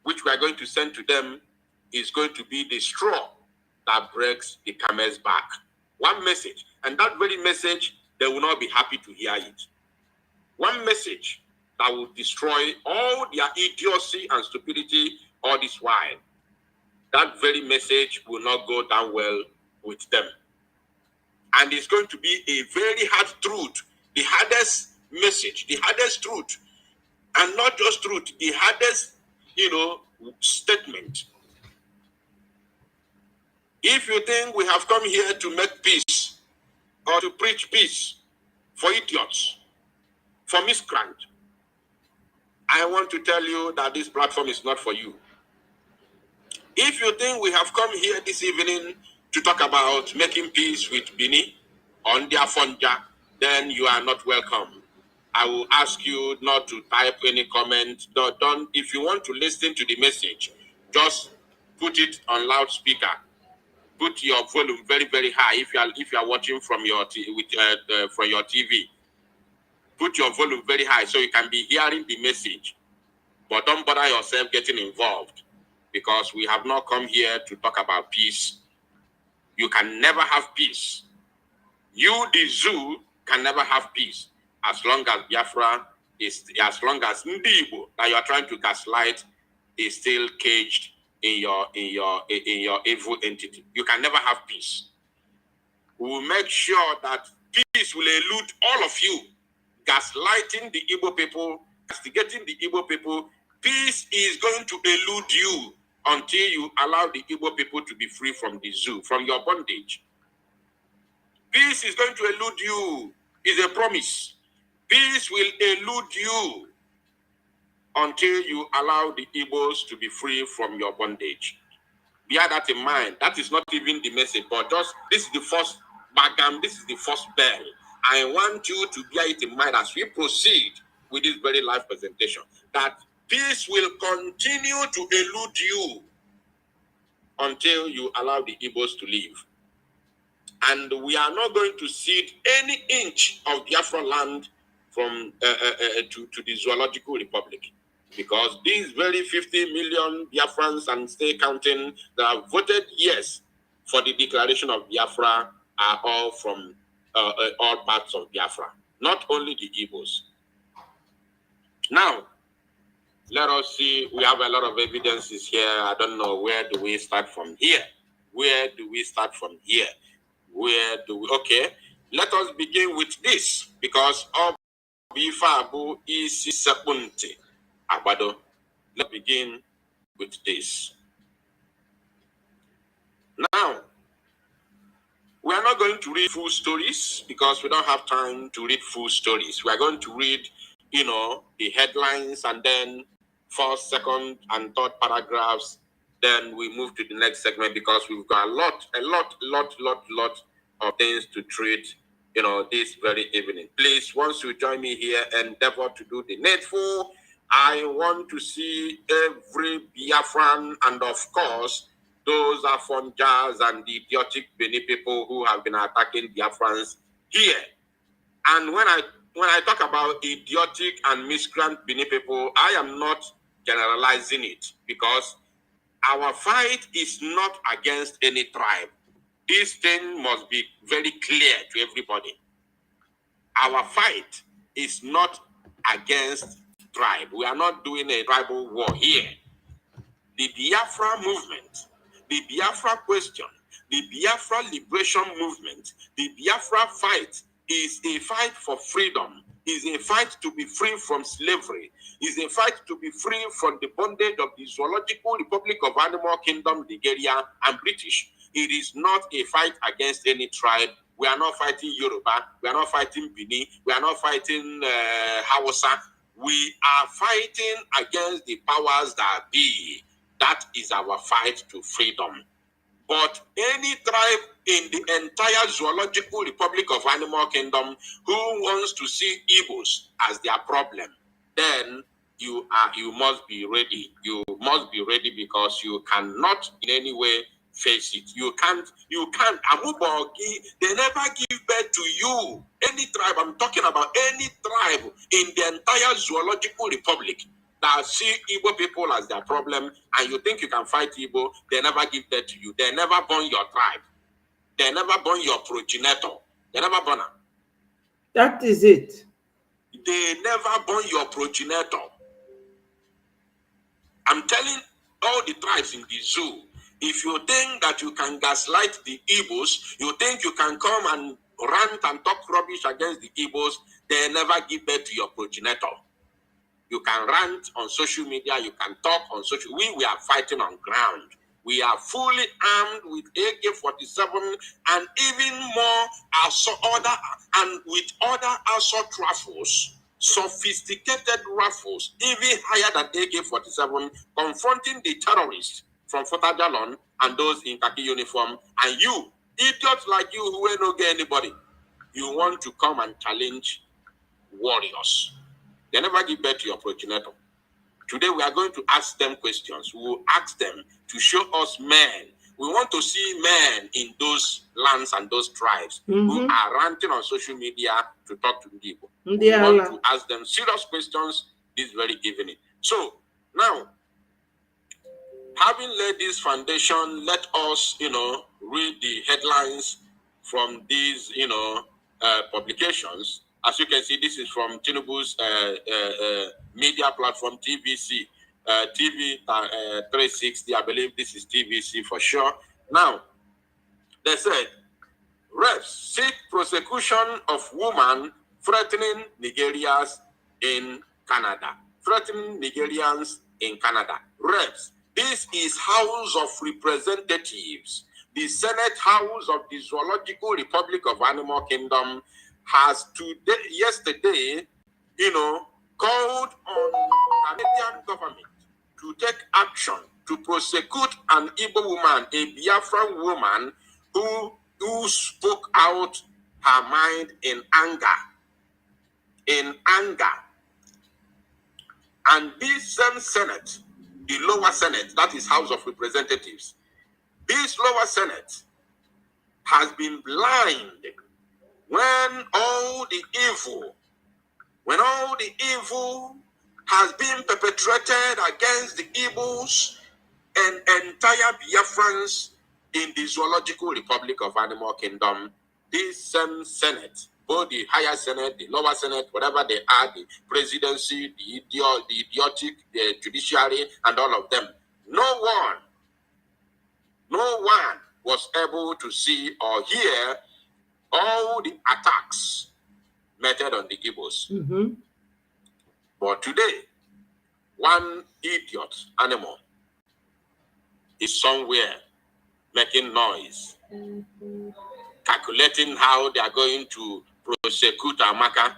which we are going to send to them, is going to be the straw that breaks the camel's back. One message. And that very message, they will not be happy to hear it. One message that will destroy all their idiocy and stupidity all this while. That very message will not go down well with them. And it's going to be a very hard truth, the hardest message, the hardest truth. And not just truth, the hardest, statement. If you think we have come here to make peace or to preach peace for idiots, for miscreants, I want to tell you that this platform is not for you. If you think we have come here this evening to talk about making peace with Bini on their Fonja, then you are not welcome. I will ask you not to type any comment. Don't. If you want to listen to the message, just put it on loudspeaker. Put your volume very, very high. If you are watching from your from your TV, put your volume very high so you can be hearing the message. But don't bother yourself getting involved, because we have not come here to talk about peace. You can never have peace. You, the zoo, can never have peace as long as Biafra as long as Ndibo that you are trying to gaslight is still caged in your evil entity. You can never have peace. We will make sure that peace will elude all of you, gaslighting the Igbo people, castigating the Igbo people. Peace is going to elude you until you allow the Igbo people to be free from the zoo, from your bondage. Peace is going to elude you, is a promise. Peace will elude you until you allow the Igbos to be free from your bondage. Bear that in mind. That is not even the message, but just this is the first background, this is the first bell. I want you to bear it in mind as we proceed with this very live presentation, that peace will continue to elude you until you allow the Igbos to live. And we are not going to cede any inch of Biafra land from to the Zoological Republic, because these very 50 million Biafrans and stay counting that have voted yes for the declaration of Biafra are all from all parts of Biafra, not only the Igbos. Now, let us see. We have a lot of evidences here. I don't know, where do we start from here? Where do we start from here? Where do we? Okay, let us begin with this, because of Bifabu is Sepunte Abado. Let's begin with this. Now, we are not going to read full stories because we don't have time to read full stories. We are going to read, the headlines, and then first, second, and third paragraphs. Then we move to the next segment, because we've got a lot of things to treat, this very evening. Please, once you join me here, endeavor to do the needful. I want to see every Biafran, and of course, those are Fonjas and the idiotic Beni people who have been attacking Biafrans here. And when I talk about idiotic and miscreant Beni people, I am not generalizing it, because our fight is not against any tribe. This thing must be very clear to everybody. Our fight is not against tribe. We are not doing a tribal war here. The Biafra movement, the Biafra question, the Biafra liberation movement, the Biafra fight is a fight for freedom, is a fight to be free from slavery, is a fight to be free from the bondage of the Zoological Republic of Animal Kingdom, Nigeria, and British. It is not a fight against any tribe. We are not fighting Yoruba. We are not fighting Bini. We are not fighting Hausa. We are fighting against the powers that be. That is our fight to freedom. But any tribe in the entire Zoological Republic of Animal Kingdom who wants to see Igbos as their problem, then you must be ready. You must be ready, because you cannot in any way face it. You can't. Amubogi, they never give birth to you. Any tribe, I'm talking about any tribe in the entire Zoological Republic that see Igbo people as their problem, and you think you can fight Igbo, they never give birth to you. They never born your tribe. They never born your progenitor. They never born her. That is it. They never born your progenitor. I'm telling all the tribes in the zoo, if you think that you can gaslight the Igbos, you think you can come and rant and talk rubbish against the Igbos, they never give birth to your progenitor. You can rant on social media, you can talk on social. We are fighting on ground. We are fully armed with AK-47 and even more with other assault rifles, sophisticated rifles, even higher than AK-47, confronting the terrorists from Fotajalon and those in khaki uniform, and you, idiots like you who ain't no get anybody, you want to come and challenge warriors. They never give birth to your progenitor. Today we are going to ask them questions. We will ask them to show us men. We want to see men in those lands and those tribes who are ranting on social media to talk to people. We want to ask them serious questions this very evening. So now, having laid this foundation, let us, read the headlines from these, publications. As you can see, this is from Tinubu's media platform, TVC, TV 360. I believe this is TVC for sure. Now, they said, reps seek prosecution of woman threatening Nigerians in Canada. Threatening Nigerians in Canada. Reps. This is House of Representatives. The Senate House of the Zoological Republic of Animal Kingdom has yesterday, called on Canadian government to take action to prosecute an Igbo woman, a Biafran woman, who spoke out her mind in anger. And this same Senate, the lower Senate, that is House of Representatives, this lower Senate has been blind when all the evil has been perpetrated against the Igbos and entire Biafrans in the Zoological Republic of Animal Kingdom. This same Senate, both the higher Senate, the lower Senate, whatever they are, the presidency, the idiotic, the judiciary, and all of them, no one was able to see or hear all the attacks meted on the Igbos. But today, one idiot animal is somewhere making noise, calculating how they are going to prosecute Amaka,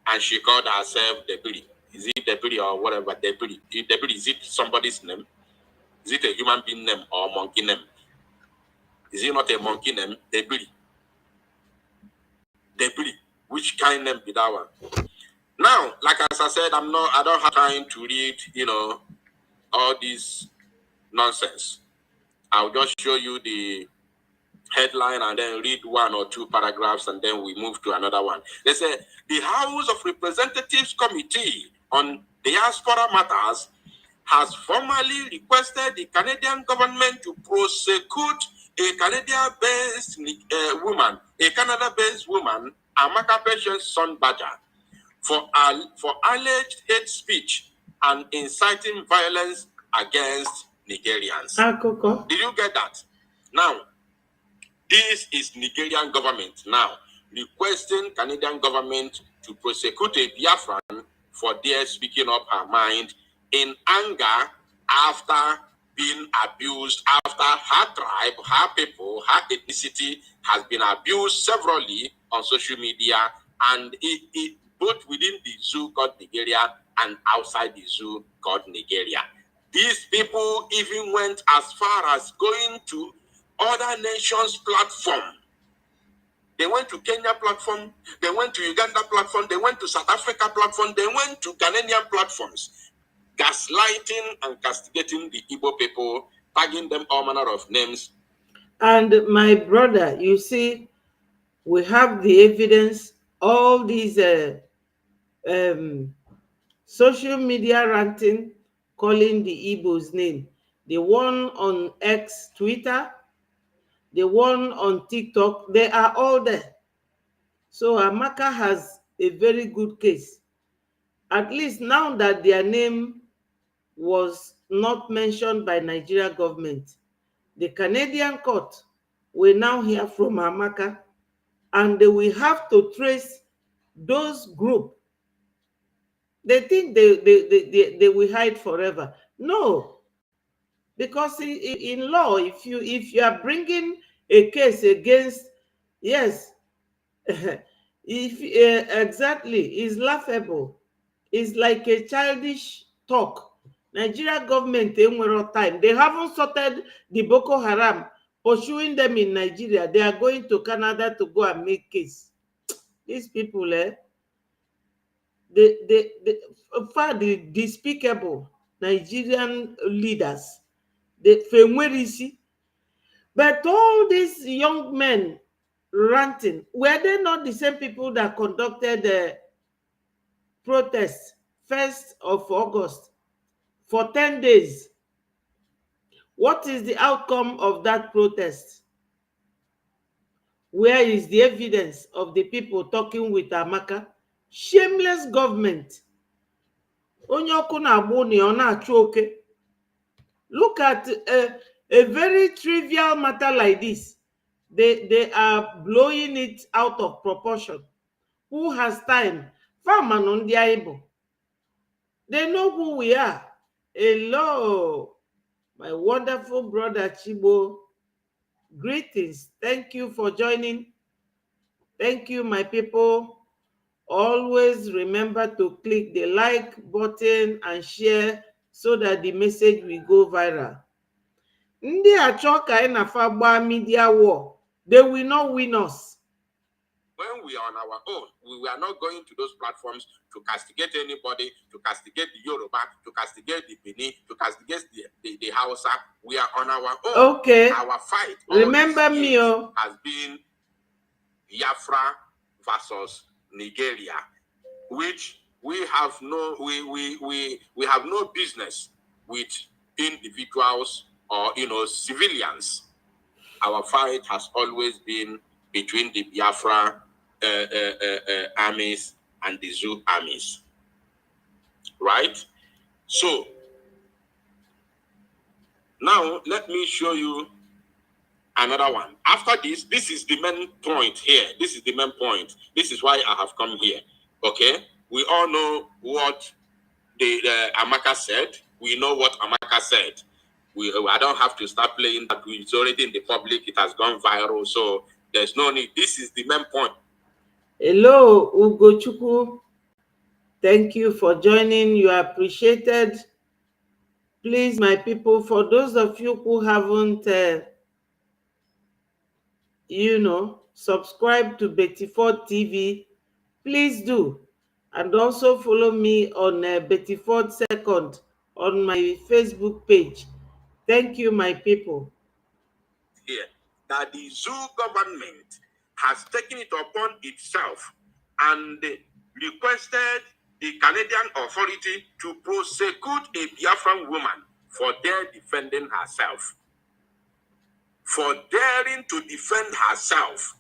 and she called herself Debris. Is it Debris or whatever? Debris. Debris, is it somebody's name? Is it a human being name or a monkey name? Is it not a monkey name? Debris. Debris. Which kind name be that one? Now, like as I said, I don't have time to read, all this nonsense. I'll just show you the headline and then read one or two paragraphs and then we move to another one. They say, the House of Representatives Committee on Diaspora Matters has formally requested the Canadian government to prosecute a Canada-based woman, Amaka Patience Son Badger, for alleged hate speech and inciting violence against Nigerians. Did you get that? Now, this is Nigerian government now requesting Canadian government to prosecute a Biafran for their speaking up her mind in anger after being abused, after her tribe, her people, her ethnicity has been abused severally on social media, and it both within the zoo called Nigeria and outside the zoo called Nigeria. These people even went as far as going to other nations' platform. They went to Kenya platform, they went to Uganda platform, they went to South Africa platform, they went to Ghanaian platforms, gaslighting and castigating the Igbo people, tagging them all manner of names. And my brother, you see, we have the evidence, all these social media ranting, calling the Igbo's name. The one on X, Twitter, the one on TikTok, they are all there. So Amaka has a very good case. At least now that their name was not mentioned by Nigeria government, the Canadian court will now hear from Amaka, and they will have to trace those groups. They think they will hide forever. No, because in law, if you are bringing a case against, yes, if exactly, is laughable. It's like a childish talk Nigeria government enwero time. They haven't sorted the Boko Haram pursuing them in Nigeria. They are going to Canada to go and make case. These people, they far the despicable Nigerian leaders. They see. But all these young men ranting, were they not the same people that conducted the protest 1st of August for 10 days? What is the outcome of that protest? Where is the evidence of the people talking with Amaka? Shameless government. Onye ọkụ na-agba unu, ọ na-achụ oke. Look at a very trivial matter like this. They are blowing it out of proportion. Who has time? Farmer on the able. They know who we are. Hello, my wonderful brother Chibo. Greetings. Thank you for joining. Thank you, my people. Always remember to click the like button and share so that the message will go viral. Ndị achọ ka anyị na-afa gbaa media war, they will not win us. When we are on our own, we are not going to those platforms to castigate anybody, to castigate the Yoruba, to castigate the Bini, to castigate the Hausa. We are on our own. Okay. Our fight Remember me, has been Biafra versus Nigeria, which we have no business with individuals or civilians. Our fight has always been between the Biafra armies and the Zoo armies, right? So now let me show you another one. After this is the main point here. This is the main point. This is why I have come here. Okay, we all know what the Amaka said. We know what Amaka said. I don't have to start playing that. It's already in the public. It has gone viral. So there's no need. This is the main point. Hello, Ugochukwu. Thank you for joining. You are appreciated. Please, my people, for those of you who haven't, subscribe to Betty Ford TV, please do. And also follow me on Betty Ford Second on my Facebook page. Thank you, my people. Here, that the Zoo government has taken it upon itself and requested the Canadian authority to prosecute a Biafran woman for dare defending herself. For daring to defend herself,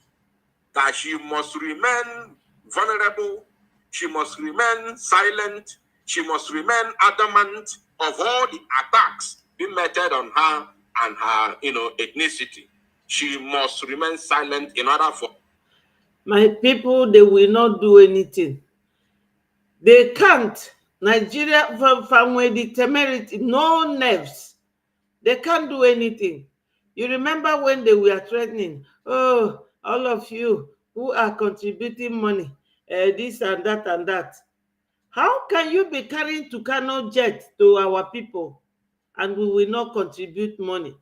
that she must remain vulnerable, she must remain silent, she must remain adamant of all the attacks being meted on her and her, ethnicity. She must remain silent in order for... My people, they will not do anything. They can't. Nigeria, from where the temerity, no nerves. They can't do anything. You remember when they were threatening, oh, all of you who are contributing money, this and that and that. How can you be carrying Tucano jet to our people and we will not contribute money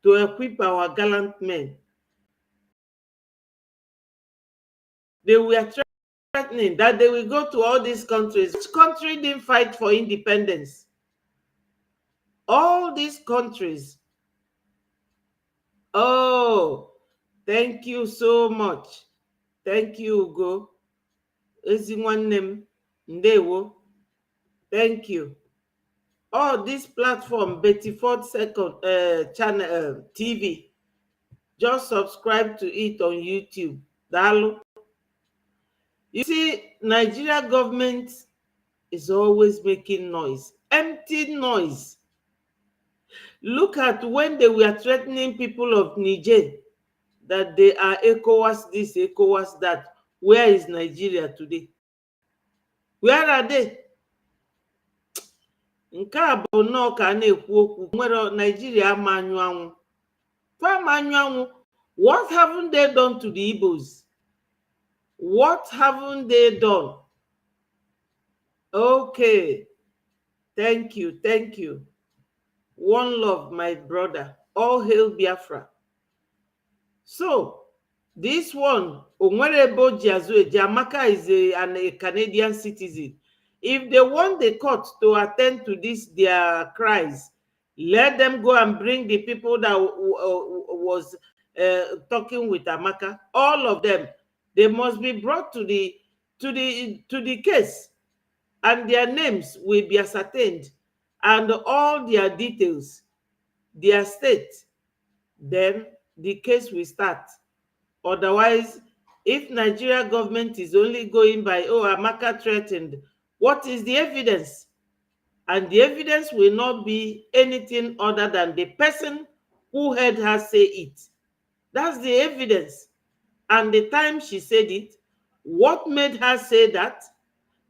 to equip our gallant men? They were threatening that they will go to all these countries. Which country didn't fight for independence? All these countries. Oh, thank you so much. Thank you, Ugo. Ezinwannem, Ndewo. Thank you. Oh, this platform, Betty Ford Second channel TV. Just subscribe to it on YouTube. Dalo. You see, Nigeria government is always making noise, empty noise. Look at when they were threatening people of Niger that they are ECOWAS this, ECOWAS that. Where is Nigeria today? Where are they? Nke a bụ nnọọ ka a na-ekwu okwu nwere Nigeria amanyụ anwụ. Famanyụ anwụ. What haven't they done to the Igbos? What haven't they done? Okay. Thank you, thank you. One love, my brother. All hail Biafra. So, this one, Onwerebo Amaka is a Canadian citizen. If they want the court to attend to this, their cries, let them go and bring the people that was talking with Amaka. All of them, they must be brought to the case, and their names will be ascertained, and all their details, their state. Then the case will start. Otherwise, if Nigeria government is only going by, oh, Amaka threatened, what is the evidence? And the evidence will not be anything other than the person who heard her say it. That's the evidence. And the time she said it, what made her say that,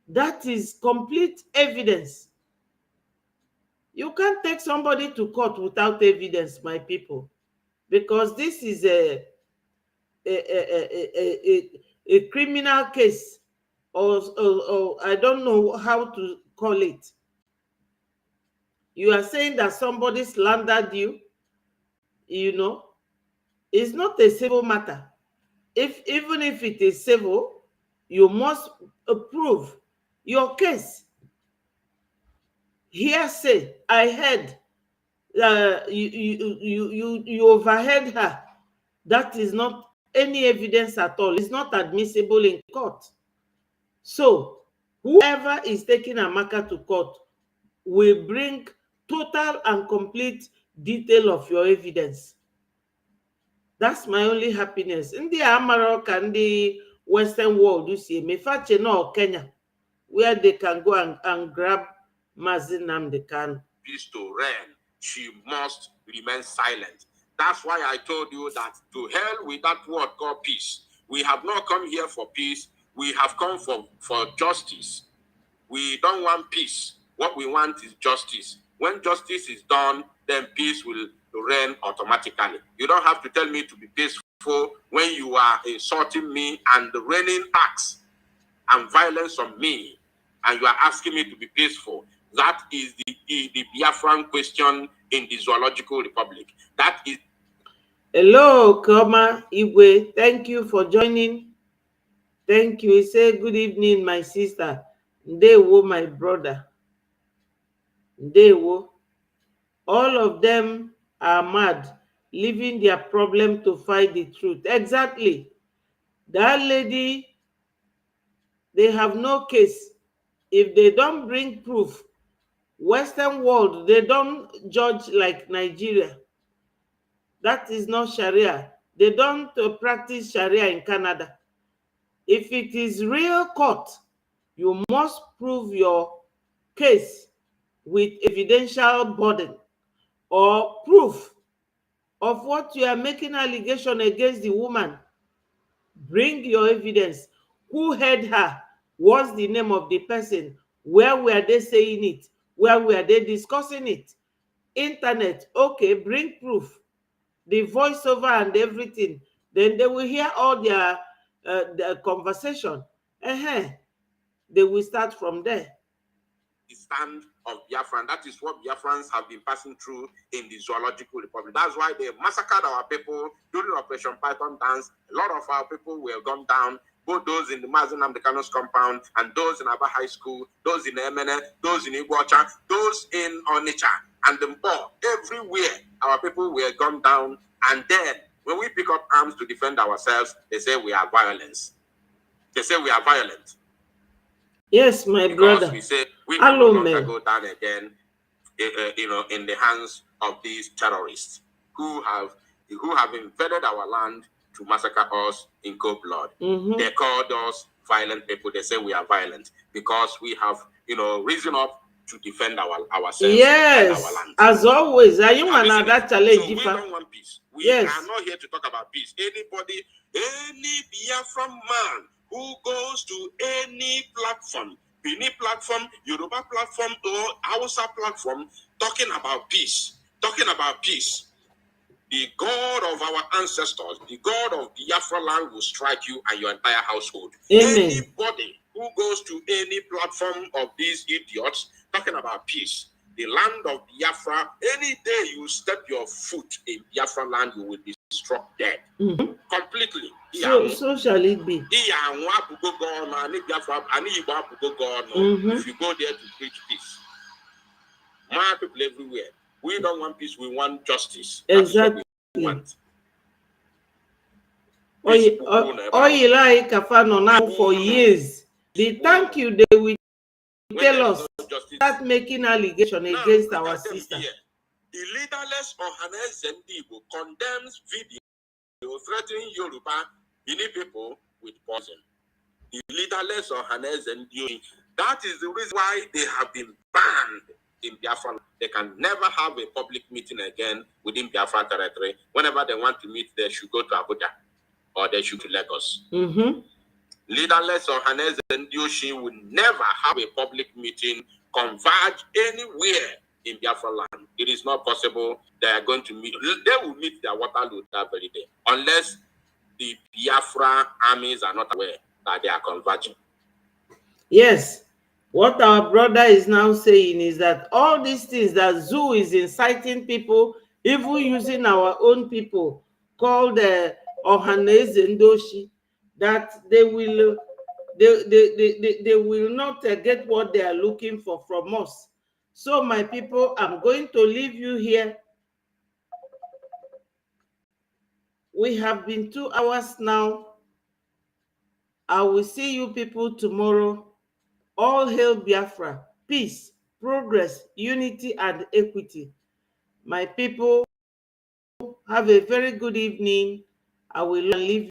that is complete evidence. You can't take somebody to court without evidence, my people, because this is a criminal case, or I don't know how to call it. You are saying that somebody slandered you, it's not a civil matter. Even if it is civil, you must prove your case. Hearsay, I heard, you overheard her. That is not any evidence at all. It's not admissible in court. So, whoever is taking Amaka to court will bring total and complete detail of your evidence. That's my only happiness. In the Amarok and the Western world, you see, Mefache no Kenya, where they can go and grab Mazi Nnamdi Kanu. Peace to reign, she must remain silent. That's why I told you that to hell with that word called peace. We have not come here for peace. We have come for justice. We don't want peace. What we want is justice. When justice is done, then peace will reign automatically. You don't have to tell me to be peaceful when you are insulting me and raining acts and violence on me, and you are asking me to be peaceful. That is the Biafran question in the Zoological Republic. That is. Hello, Koma Igwe. Thank you for joining. Thank you. He said, good evening, my sister. Ndewo, my brother. Ndewo. All of them are mad, leaving their problem to fight the truth. Exactly. That lady, they have no case. If they don't bring proof, Western world, they don't judge like Nigeria. That is not Sharia. They don't practice Sharia in Canada. If it is real court, you must prove your case with evidential burden or proof of what you are making allegation against the woman. Bring your evidence. Who heard her? What's the name of the person? Where were they saying it? Where were they discussing it? Internet, okay, bring proof. The voiceover and everything. Then they will hear all their conversation. They will start from there. The stand of Biafra, and that is what Biafrans have been passing through in the Zoological Republic. That's why they massacred our people during Operation Python Dance. A lot of our people were gunned down, both those in the Mazi Nnamdi Kanu's compound and those in Aba High School, those in Emene, those in Iguacha, those in Onitsha, and the Mpo. Everywhere, our people were gunned down. And then, when we pick up arms to defend ourselves, they say we are violence. They say we are violent. Yes, my because brother. We say we will no longer go down again, in the hands of these terrorists who have invaded our land to massacre us in cold blood. They called us violent people. They say we are violent because we have, risen up to defend ourselves and our land. As always. Are you that challenge? So we don't want peace. We are not here to talk about peace. Any Biafran man who goes to any platform, Bini platform, Yoruba platform, or Hausa platform, talking about peace, the God of our ancestors, the God of Biafra land will strike you and your entire household. Amen. Anybody who goes to any platform of these idiots talking about peace, the land of Biafra, any day you step your foot in Biafra land, you will be struck dead. Completely. So shall it be. If you go there to preach peace. My people everywhere. We don't want peace, we want justice. Exactly. We want. Oyilai Kafano now for years. The thank you they will tell us start making allegation against our sister. The leaderless Ohanes Zendibo condemns video threatening Yoruba Bini people with poison. The leaderless Ohanes Zendibo, that is the reason why they have been banned in Biafra. They can never have a public meeting again within Biafra territory. Whenever they want to meet, they should go to Abuja or they should go to Lagos. Leaderless Ohanes Zendibo will never have a public meeting converge anywhere in Biafra land. It is not possible. They are going to meet. They will meet their Waterloo that very day, unless the Biafra armies are not aware that they are converging. Yes, what our brother is now saying is that all these things that Zoo is inciting people, even using our own people called Ohaneze Ndoshi, that they will not get what they are looking for from us. So my people, I'm going to leave you here. We have been 2 hours now. I will see you people tomorrow. All hail Biafra, peace, progress, unity, and equity. My people, have a very good evening. I will leave